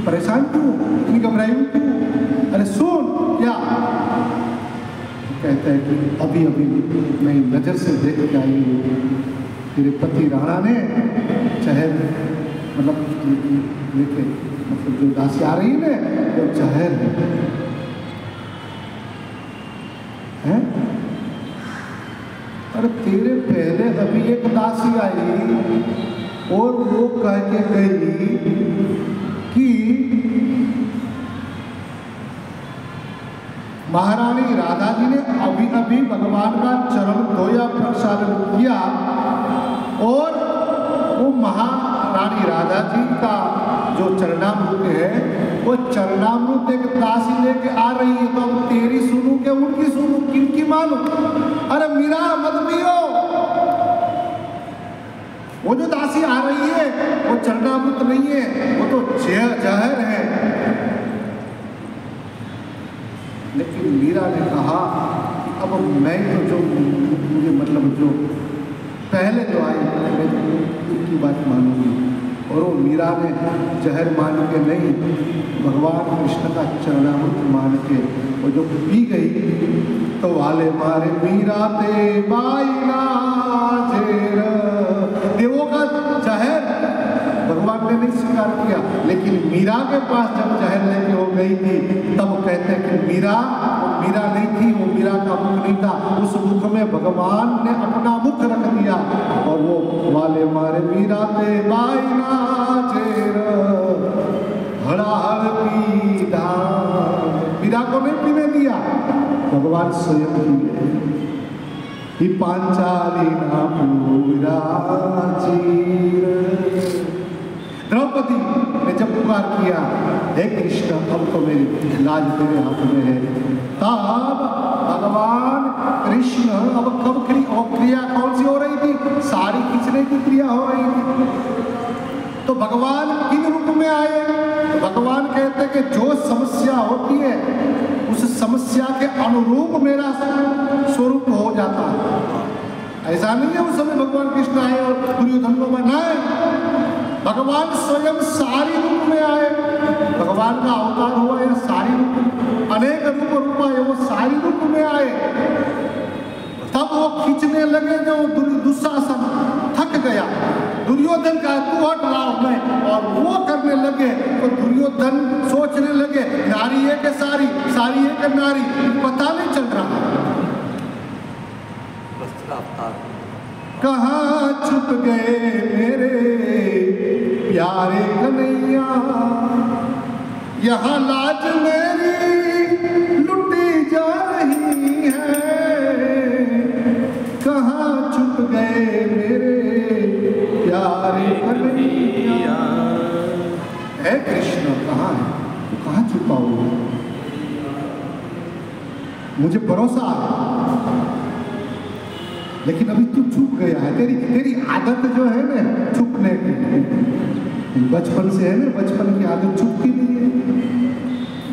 परेशान क्यों, इतनी घबराई क्यों? अरे सुन क्या कहता है कि अभी अभी मैं नजर से देख के आई हूँ, तेरे पति राणा ने जहर, मतलब लेके, मतलब जो दासी आ रही है वो जहर है। अरे तेरे पहले अभी एक दासी आई और वो कह के गई कि महारानी राधा जी ने अभी अभी भगवान का चरण धोया, प्रक्षालन किया, और वो महारानी राधा जी का जो चरणामृत है, वो चरणामृत एक दासी लेके आ रही है, तो अब तेरी सुनू के उनकी सुनू, किनकी मानू? अरे मीरा मत पियो, वो जो दासी आ रही है वो चरणामृत नहीं है, वो तो जहर है। लेकिन मीरा ने कहा कि अब मैं तो जो मुझे, मतलब जो पहले जो आई, मैं उनकी बात मानूंगी। और वो मीरा ने जहर मान के नहीं, भगवान कृष्ण का चरणामृत मान के वो जो पी गई, तो वाले मारे मीरा ते बाईना झेर। देवों का जहर भगवान ने नहीं स्वीकार किया, लेकिन मीरा के पास जब जहर लेके हो गई थी, तब कहते हैं कि मीरा मीरा नहीं थी, वो मीरा का मुख नहीं था, उस मुख में भगवान ने अपना मुख रख दिया और वो वाले मारे मीरा ते बाई नाचेर हड़ाहड़ पीधा, मीरा को नहीं पीने दिया, भगवान स्वयं पीले। ही पांचाली ना पूरा चीर। द्रौपदी ने जब पुकार किया, हे कृष्ण अब तो मेरी लाज तेरे हाथ में है, तब भगवान कृष्ण अब कब क्रिया कौन सी हो रही थी? साड़ी खींचने की क्रिया हो रही थी। तो भगवान किन रूप में आए? तो भगवान कहते कि जो समस्या होती है उस समस्या के अनुरूप मेरा स्वरूप हो जाता है। ऐसा नहीं है उस समय भगवान कृष्ण आए और दुर्योधन को बनाए, भगवान स्वयं सारी रूप में आए। भगवान का अवतार हुआ या सारी रूप, अनेक रूप आए, वो सारी रूप में आए। तब वो खींचने लगे, जो दुशासन थक गया, दुर्योधन का तू हट रहा मैं, और वो करने लगे तो दुर्योधन सोचने लगे नारी है कि सारी, सारी है कि नारी, पता नहीं चल रहा। कहाँ छुप गए मेरे प्यारे कन्हैया, यहाँ लाज मेरी लुटी जा रही है, कहाँ छुप गए मेरे प्यारे कन्हैया। है कृष्ण कहाँ है? तू कहाँ छुपा हुआ? मुझे भरोसा है, लेकिन अभी तू छुप गया है। तेरी आदत जो है ना छुपने की, बचपन से है ना, बचपन की आदत छुपती नहीं है।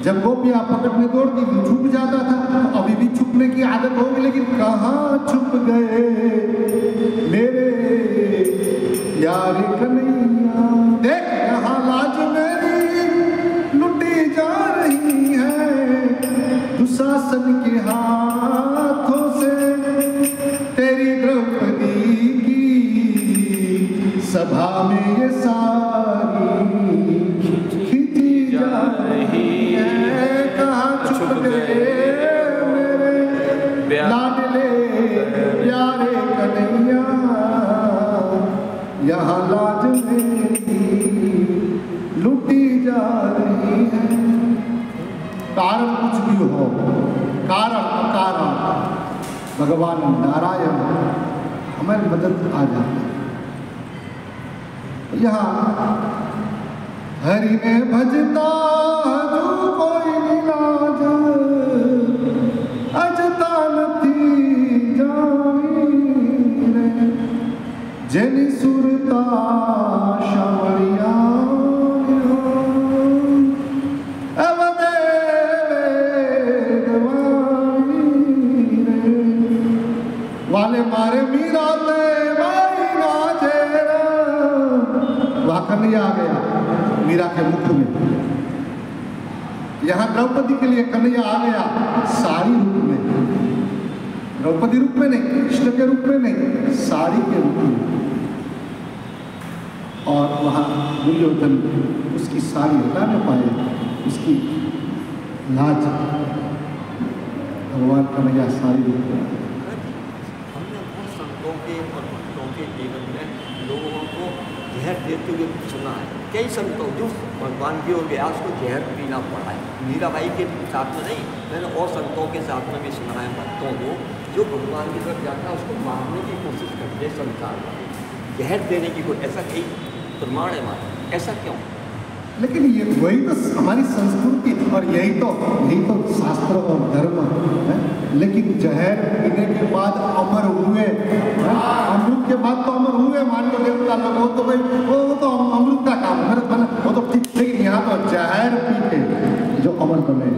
जब गोपियां पकड़ने दौड़ती थी छुप जाता था, तो अभी भी छुपने की आदत होगी। लेकिन कहाँ छुप गए मेरे यारे कन्हैया, देख यहाँ लाज मेरी लुटी जा रही है, दुशासन के हाथों से तेरी द्रौपदी की सभा में ये सारी खींची जा रही है। कहाँ छुप गए मेरे लाडले प्यारे कन्हैया, यहाँ लाज मेरी लुटी जा रही है। कारण कुछ भी हो, कारण अकारण भगवान नारायण हमारी मदद आ जाती है। यहाँ हरि में भजता जो कोई लाज, अजता नथी जानी रे, जेनी सुरता शामरिया वाले मारे मीरा ते बाई नाचेरा। वहां कन्हैया आ गया मीरा के मुख में, यहाँ द्रौपदी के लिए कन्हैया आ गया साड़ी रूप में, द्रौपदी रूप में नहीं, कृष्ण के रूप में नहीं, साड़ी के रूप में। और वहां दुर्योधन उसकी साड़ी हटा न पाए, उसकी लाज भगवान कन्हैया साड़ी रूप में। के और भक्तों के जीवन में लोगों को जहर देते हुए सुना है। कई संतों जो भगवान की और व्यास को जहर पीना पड़ा है, मीराबाई के साथ में नहीं, मैंने और संतों के साथ में भी सुना है भक्तों को जो भगवान की तरफ जाता है उसको मारने की कोशिश करते हैं संसार में, जहर देने की कोई, ऐसा कई प्रमाण है मार, ऐसा क्यों? लेकिन ये वही तो हमारी संस्कृति और यही तो शास्त्र और धर्म है। लेकिन जहर पीने के बाद अमर हुए, अमृत के बाद तो अमर हुए, मान लो देवता लोग, वो तो भाई वो तो अमृत का काम है, वो तो ठीक। लेकिन यहाँ तो जहर पी के जो अमर बने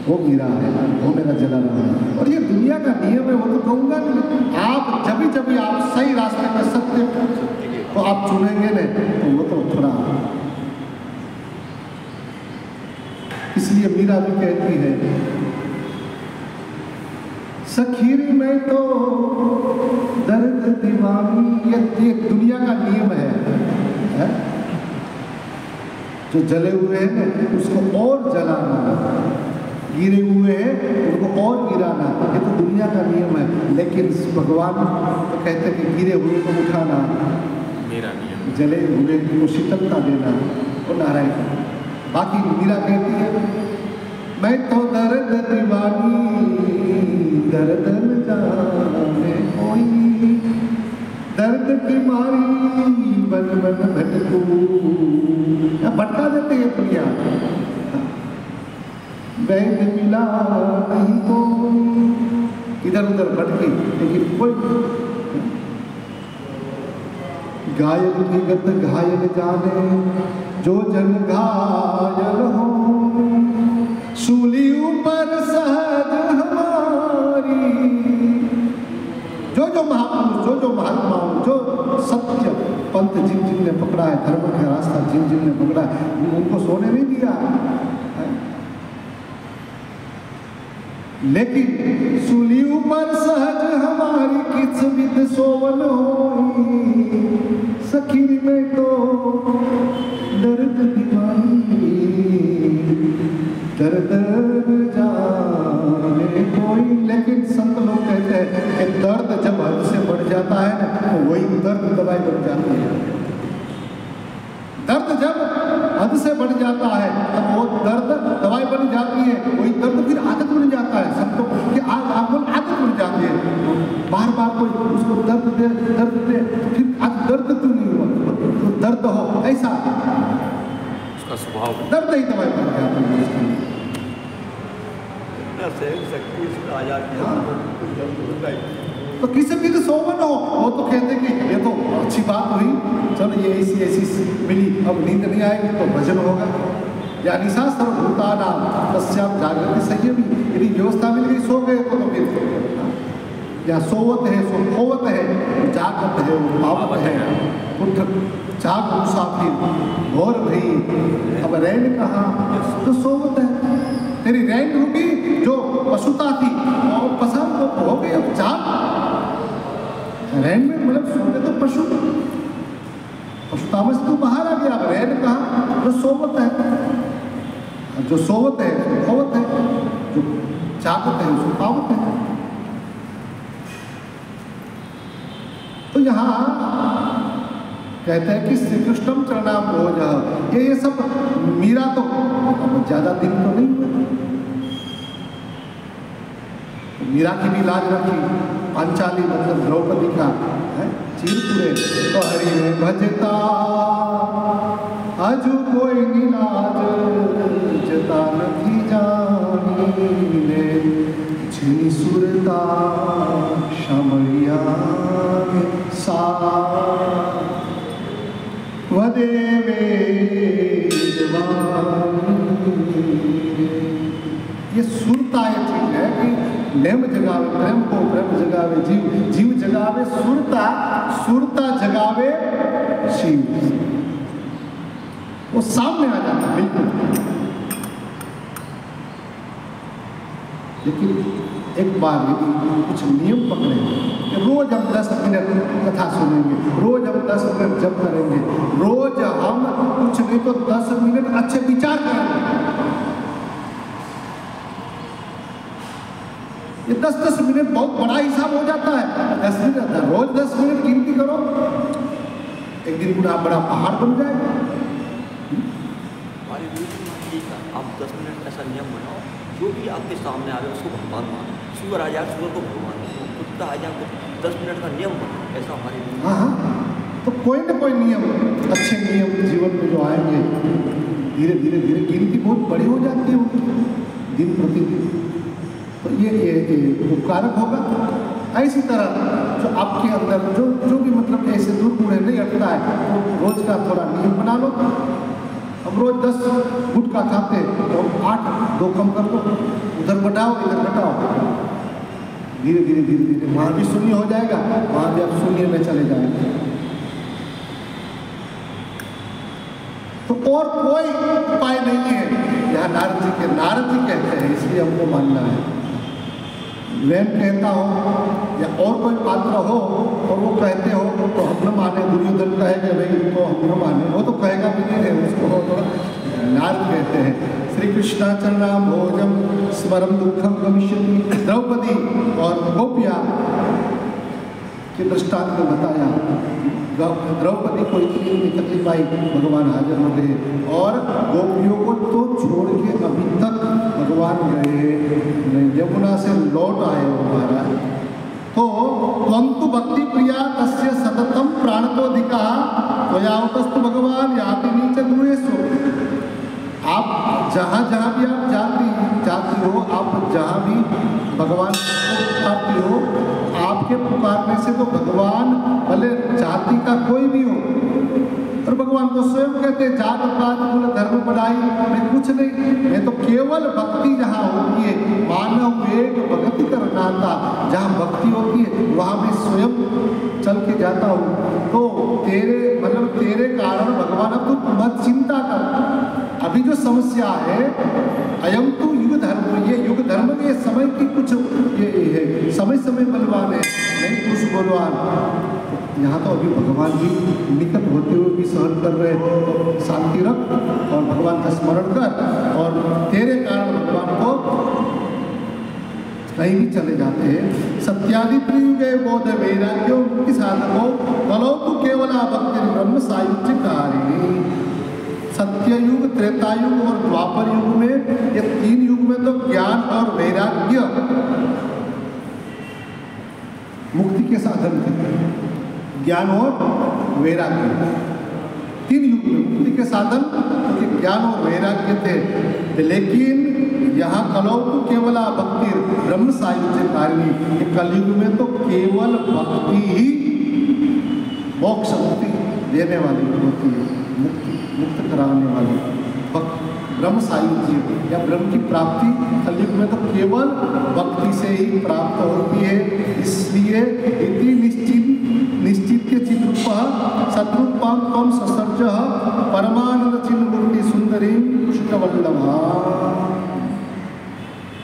वो मीरा है, वो मेरा जलाराम है। और ये दुनिया का नियम है, वो तो कहूँगा आप जब भी आप सही रास्ते में सत्य तो आप चुनेंगे न, तो वो तो थोड़ा, इसलिए मीरा भी कहती है सखीरी में तो दर्द दीवानी, ये दुनिया का नियम है? जो जले हुए हैं उसको और जलाना, गिरे हुए हैं उनको और गिराना, ये तो दुनिया का नियम है। लेकिन भगवान तो कहते हैं कि गिरे हुए को उठाना, मेरा नियम। जले हुए को शीतलता देना, वो नारायण। बाकी मीरा कहती है मैं तो दर्द दीवानी, दर्द न जाने कोई, दर्द की मारी बन बन भटकू। भटका देते हैं दुनिया, वैद मिला नहीं कोई, इधर उधर भटकी लेकिन कोई। घायल की गत घायल जाने, जो जन घायल हो, सूली ऊपर सहज हमारी। जो जो महापुरुष, जो जो महात्माओं, जो सत्य पंथ जिन जिन ने पकड़ा है, धर्म का रास्ता जिन जिन ने पकड़ा है, उनको सोने नहीं दिया। लेकिन सूली ऊपर सहज हमारी, किस विद सोवन होई, सखी में तो दर्द दीवानी, दर्द जाने कोई। लेकिन संत लोग कहते हैं कि दर्द जब हद से बढ़ जाता है ना, तो वही दर्द दवाई बन जाती है। दर्द जब हद से बढ़ जाता है तब वो दर्द दवाई बन जाती है, वही दर्द फिर आदत बन जाता है। संतों की आदत बन जाती है, बार बार कोई उसको दर्द दे तो फिर आज दर्द क्यों नहीं हुआ, तो दर्द हो ऐसा उसका स्वभाव दर्द ही दवाई बन जाती है। तो किसी भी तो सोवन हो, वो तो कहते कि ये तो अच्छी बात हुई, चलो ये ऐसी मिली, अब नींद नहीं आएगी तो भजन होगा। या निशा सर्वभूताना तस्याम जागृति संयमी, यदि व्यवस्था मिल गई सो गए तो फिर या सोवत है सो खोवत है, जागत है वो पावत है। उठ जाग मुसाफिर भोर भई, अब रैन कहाँ तो सोवत है। तेरी रैन होगी जो पशुता थी और पसंद हो गई, अब जाग। रैन में मतलब सोते तो पशुता में से तो बाहर आ गया, अब रैन कहाँ जो सोवत है। जो सोवत है उसको खोवत है, जो जागत है उसको पावत है। तो यहाँ कहते हैं कि श्री कृष्णम चरणाम भोज, ये सब मीरा तो ज्यादा दिन तो नहीं हुए। मीरा की भी लाज रखी, पांचाली मतलब द्रौपदी का है चीरपुरे तो हरि में भजता, अजू कोई नीलाज जता नहीं जानी, छिनी सुरता शमरिया सा वदेवे ये सुरता ये चीज है कि नेम जगावे प्रेम को, प्रेम जगावे जीव, जीव जगावे सुरता, सुरता जगावे शिव। वो सामने आ जाता है बिल्कुल। लेकिन एक बार यदि कुछ नियम पकड़े कि रोज हम 10 मिनट कथा सुनेंगे, रोज हम 10 मिनट जप करेंगे, रोज हम कुछ नहीं तो 10 मिनट अच्छे विचार करेंगे। ये 10-10 मिनट बहुत बड़ा हिसाब हो जाता है। 10 मिनट रोज 10 मिनट गिनती करो, एक दिन पूरा बड़ा पहाड़ बन जाएगा। हमारी आप 10 मिनट ऐसा नियम बनाओ, जो भी आपके सामने आ रहे उसको भगवान मानो। सुअर आ जाए सुअर को भगवान मानो, कुत्ता आ जाए 10 मिनट का नियम बनो, ऐसा हमारे। हाँ, तो कोई ना कोई नियम, अच्छे नियम जीवन में जो आएंगे, धीरे धीरे धीरे गिनती बहुत बड़ी हो जाती है उनकी दिन प्रतिदिन। तो ये उपकारक होगा। ऐसी तरह जो आपके अंदर जो भी मतलब ऐसे दूर बूढ़े नहीं हटता है, तो रोज का थोड़ा नियम बना लो। हम रोज 10 गुटखा खाते तो 8 2 कम कर दो, उधर घटाओ इधर घटाओ, धीरे धीरे धीरे धीरे वहाँ भी शून्य हो जाएगा, वहाँ भी आप शून्य में चले जाएंगे। तो और कोई उपाय नहीं है। यहाँ नारद जी कहते हैं, इसलिए हमको मानना है। वैन कहता हो या और कोई पात्र हो और वो कहते हो तो हम न माने, दुर्योधन कहेगा भाई तो हम न माने, वो तो कहेगा भी नहीं है उसको, नारद कहते हैं श्री कृष्णाचरणा भोजम स्मरम दुखम गमिष्यति। द्रौपदी और गोपियाँ के दृष्टांत में बताया, द्रौपदी को इतनी तकलीफ आई, भगवान हाजिर हो गए, और गोपियों को तो छोड़ के अभी तक भगवान गए, यमुना से लौट आए हमारा। तो त्वंतु भक्ति प्रिया तस्य सततम प्राणतोधिका त्वयावतस्तु भगवान याति नीच गुणेषु। आप जहाँ जहाँ भी आप जाती हो, आप जहाँ भी भगवान को पुकारती हो, आपके पुकारने से तो भगवान भले जाति का कोई भी हो, और भगवान को स्वयं कहते हैं जात पात कुल धर्म बढ़ाई मैं कुछ नहीं, मैं तो केवल भक्ति जहाँ होती है, मानव वेग भक्ति करना था, जहाँ भक्ति होती है वहाँ मैं स्वयं चल के जाता हूँ। तो तेरे कारण भगवान अब तू मत चिंता कर। अभी जो समस्या है अयम तो युग धर्म, ये युग धर्म के समय की कुछ ये है, समय समय बलवान है, नहीं कुछ बलवान। यहाँ तो अभी भगवान जी निकट होते हुए भी सहन कर रहे हैं, तो शांति रख और भगवान का स्मरण कर, और तेरे कारण भगवान को कहीं भी चले जाते हैं। सत्यादि प्रिय बोध वैराग्यो मुक्ति साधको कलो तू केवल भक्ति ब्रह्म सायुज्य कारिणी। सत्ययुग, त्रेतायुग और द्वापर युग में, ये तीन युग में तो ज्ञान और वैराग्य मुक्ति के साधन थे। ज्ञान और वैराग्य तीन युग में मुक्ति के साधन, क्योंकि ज्ञान और वैराग्य थे। लेकिन यहाँ कलो केवल भक्ति ब्रह्म सायुज्य कारिणी, ये कलयुग में तो केवल भक्ति ही मोक्ष मुक्ति देने वाली होती है, मुक्त कराने वाली ब्रह्म सायुज्य या ब्रह्म की प्राप्ति कलयुग में तो केवल भक्ति से ही प्राप्त होती है। इसलिए इति निश्चित के चिद्रूप सद्रूपां त्वं ससर्ज परमानंद चिन्ह मूर्ति सुंदरी कृष्णवल्लभा।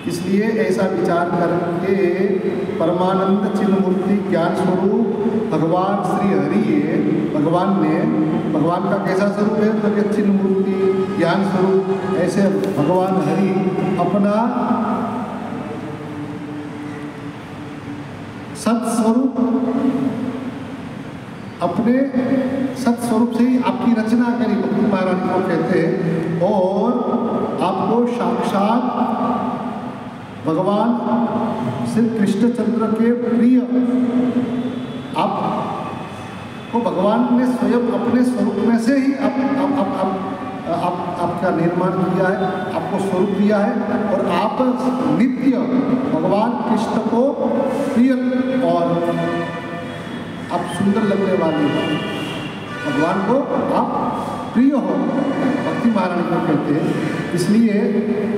इसलिए ऐसा विचार करके परमानंद चिन्ह मूर्ति ज्ञान स्वरूप भगवान श्री हरि है, भगवान का कैसा स्वरूप है, तो चिन्ह मूर्ति ज्ञान स्वरूप, ऐसे भगवान हरि अपना सत्स्वरूप, अपने सत्स्वरूप से ही आपकी रचना करी, भक्ति महारानी को कहते हैं, और आपको साक्षात भगवान श्री कृष्णचंद्र के प्रिय आपको भगवान ने स्वयं अपने स्वरूप में से ही आपका निर्माण किया है, आपको स्वरूप दिया है, और आप नित्य भगवान कृष्ण को प्रिय और आप सुंदर लगने वाले हो, भगवान को आप प्रिय हो, भक्ति महारानी को कहते हैं। इसलिए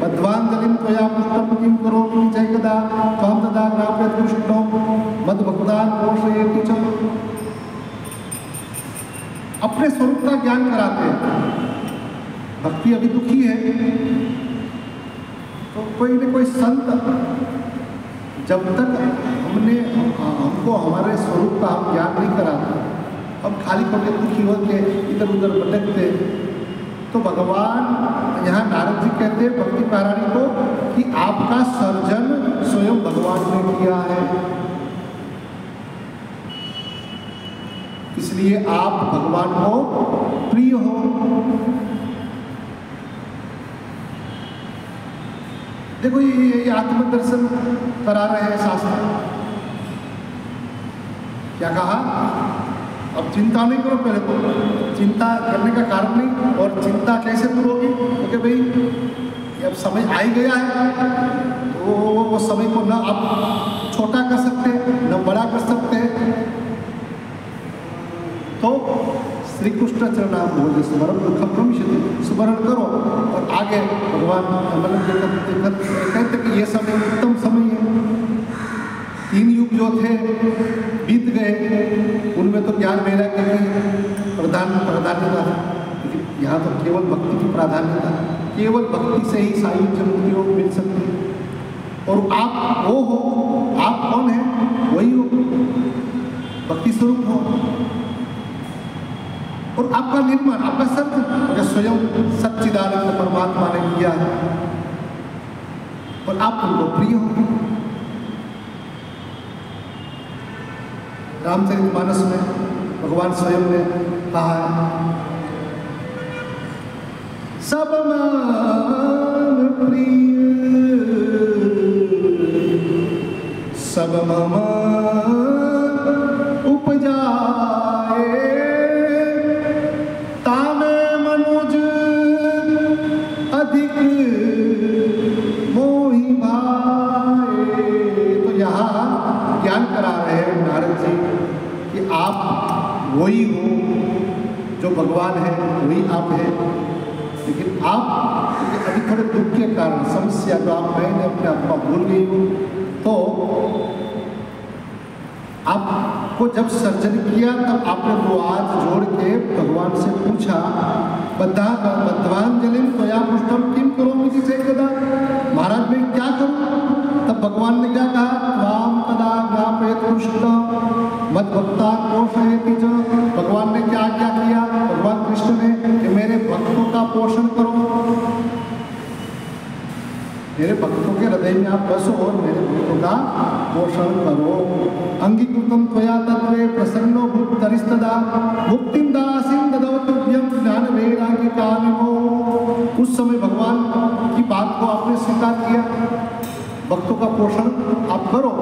बद्वांजलिं त्वया पुष्टं किं करोमि जयकदा त्वां तदा प्राप्यते कृष्णं मद्भक्तान् पोषयति च। अपने स्वरूप का ज्ञान कराते हैं। भक्ति अभी दुखी है तो कोई न कोई संत, जब तक हमको हमारे स्वरूप का हम ज्ञान नहीं कराते, हम खाली होकर दुखी होते इधर उधर भटकते, तो भगवान यहाँ नारद जी कहते हैं भक्ति महारानी को कि आपका सर्जन स्वयं भगवान ने किया है, इसलिए आप भगवान को प्रिय हो। देखो ये आत्मदर्शन करा रहे हैं शास्त्र। क्या कहा? अब चिंता नहीं करो, पहले तो चिंता करने का कारण नहीं, और चिंता कैसे दूर होगी, क्योंकि भाई अब समय आ ही गया है, तो वो समय को न आप छोटा कर सकते न बड़ा कर सकते। तो श्री कृष्ण चरणा भोज स्मरण दुखम स्मरण करो, और आगे भगवान कहते कि ये समय उत्तम समय है। 3 युग जो थे बीत गए, उनमें तो ज्ञान वैराग्य की प्राधान्यता था, लेकिन यहाँ तो केवल भक्ति की प्राधान्यता, केवल भक्ति से ही सायुज्य मुक्ति मिल सकती है। और आप वो हो, आप कौन है? वही हो, भक्ति स्वरूप हो। और आपका निर्माण, आपका सर्जन जो स्वयं सच्चिदानंद परमात्मा ने किया है और आप उनको प्रिय हो। रामचरितमानस में भगवान स्वयं ने कहा है, सब मान प्रिय सब मम उपजाए, तामे मनुज अधिक मोहि भाए। तो यहाँ ज्ञान करा रहे हैं नारद जी कि आप वही हो जो भगवान है, वही आप है, लेकिन आप अभी थोड़े दुख के कारण समस्या जो आप मैंने अपने आप को भूल गई हो, तो आपको जब सर्जन किया तब आपने दो हाथ जोड़ के भगवान से पूछा, बद्धांजलि त्वया पृष्ठम किम करोमि जिसे कदा, महाराज मैं क्या करूं? तब भगवान ने क्या कहा, त्वाम कदा ज्ञापयेत् कृष्ण मद्भक्ता पोषयति च। भगवान ने क्या क्या किया? भगवान कृष्ण ने कि मेरे भक्तों का पोषण करो, मेरे भक्तों के हृदय में आप बसो और मेरे भक्तों का पोषण करो। अंगीकृतं त्वया तत्वे प्रसन्नो भूत्तरिस्तदा मुक्तिं दासीं ददौ तुभ्यं ज्ञान वैराग्य कामिनो। उस समय भगवान की बात को आपने स्वीकार किया, भक्तों का पोषण आप करो।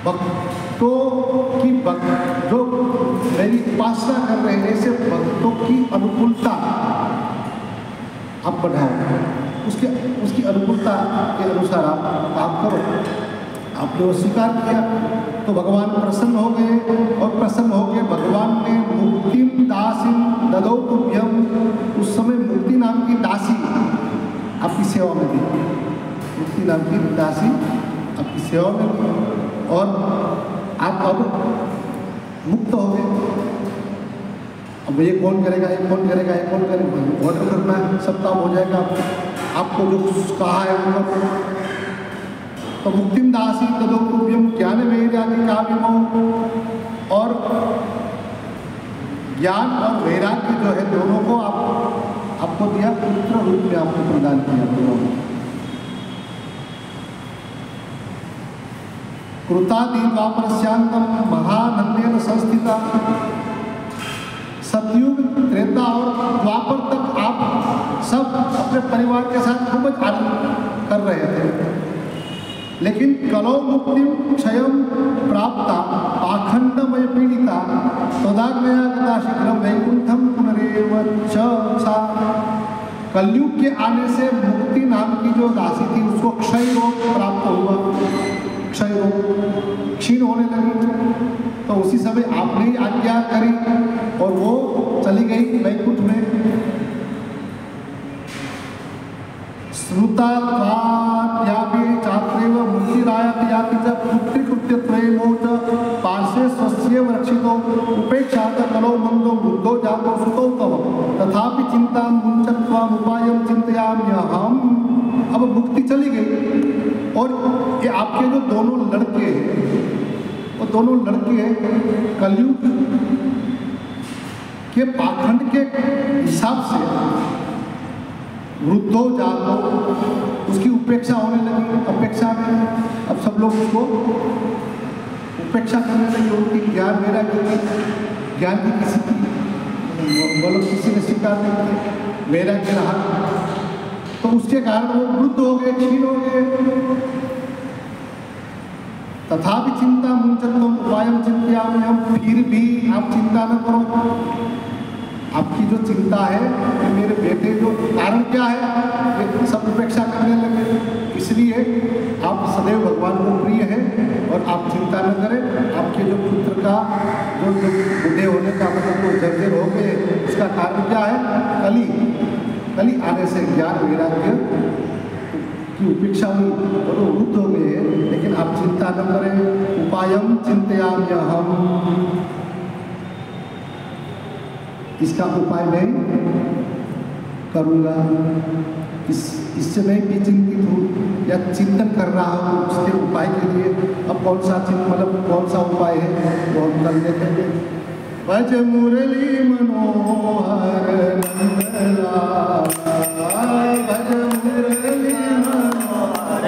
भक्तों की जो मेरी उपासना कर रहे हैं ऐसे भक्तों की अनुकूलता आप बढ़ाओ, उसकी अनुकूलता के अनुसार आप काम करो। आपने वो स्वीकार किया तो भगवान प्रसन्न हो गए, और प्रसन्न होकर भगवान ने मुक्तिम दासी ददौ तुभ्यम, उस समय मुक्ति नाम की दासी आपकी सेवा में दी, मुक्ति नाम की दासी आपकी सेवा में दी, और आप अब मुक्त हो गए। अब ये कौन करेगा, ये कौन करेगा, ये कौन करेगा, ऑर्डर करना है, सब काम हो जाएगा। आपको जो कहा है उनका तो मुक्तिम दासी तदो तुभ्यम ज्ञान वैराग्य कामिनो, और ज्ञान और वैराग्य जो है दोनों को आपको दिया, पुत्र रूप में आपको प्रदान किया दोनों। कृतादि द्वापरस्यांतम महानन्देन संस्थिता, सतयुग त्रेता और द्वापर तक आप सब अपने परिवार के साथ खूब आनंद कर रहे थे, लेकिन कलो मुक्ति क्षयम प्राप्ता पाखंडमय पीड़िता तदाज्ञया कदा शीघ्रम वैकुंठम पुनरेव सा। कलयुग के आने से मुक्ति नाम की जो दासी थी उसको क्षय रोग प्राप्त हुआ, क्षय रोग क्षीण होने लगी, तो उसी समय आपने ही आज्ञा करी और वो चली गई वैकुंठ में। श्रुता चात्रेव मुक्तिरायति याति च पुत्रीकृत्यत्वेमोच पार्श्वे स्वस्यैव रक्षितो उपेक्षात कलो मंदो बुद्धो जातो सुतो तव तथापि चिंतां मुञ्चत्वा उपायं चिन्तयाम्यहम्। अब मुक्ति चली गई और ये आपके जो दोनों लड़के हैं, वो दोनों लड़के कलयुग के पाखंड के हिसाब से वृद्धो जातो, उसकी उपेक्षा होने लगी। अपेक्षा में अब सब लोग उसको उपेक्षा करने लगे, उनकी ज्ञान वैराग्य की, ज्ञान की किसी ने स्वीकार नहीं किया, वैराग्य रहा, तो उसके कारण वो वृद्ध हो गए, क्षीण हो गए। तथापि चिंता मुंचत्व उपायम चिंत्यामि, हम फिर भी आप चिंता न करो। आपकी जो चिंता है कि मेरे बेटे जो कारण क्या है, ये सब उपेक्षा करने लगे, इसलिए आप सदैव भगवान को प्रिय हैं और आप चिंता न करें। आपके जो पुत्र का जो बूढ़े होने का मतलब जो जर्जर हो गए, उसका कारण क्या है? कली आने से ज्ञान वैराग्य की उपेक्षा हुई और वो वृद्ध हो गए, लेकिन आप चिंता न करें। उपायम चिंतयाम्यहम्, इसका उपाय मैं करूँगा, इससे मैं भी चिंतित हूँ या चिंतन कर रहा हूँ उसके उपाय के लिए। अब कौन सा उपाय है वो हम कर देखेंगे। भज मुरली मनोहर नंदलाला भज मुरली मनोहर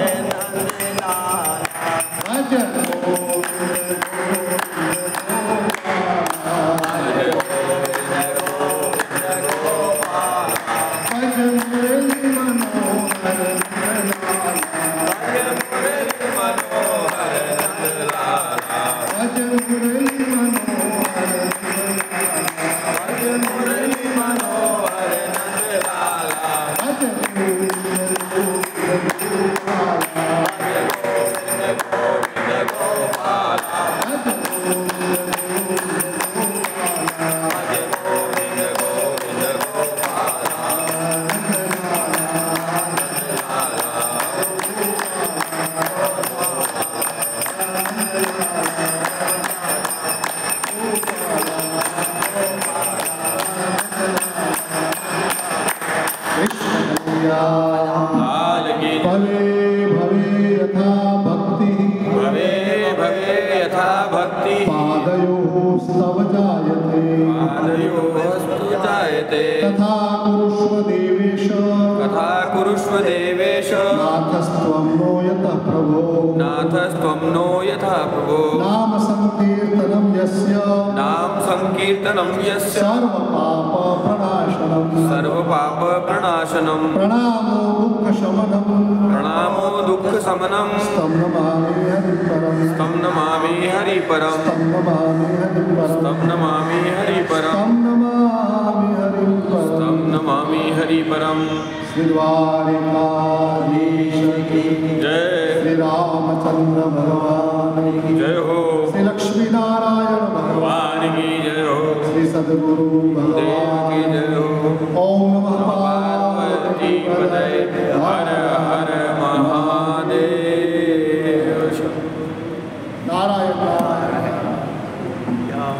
नंदलाला भज सद्गुरु भगवान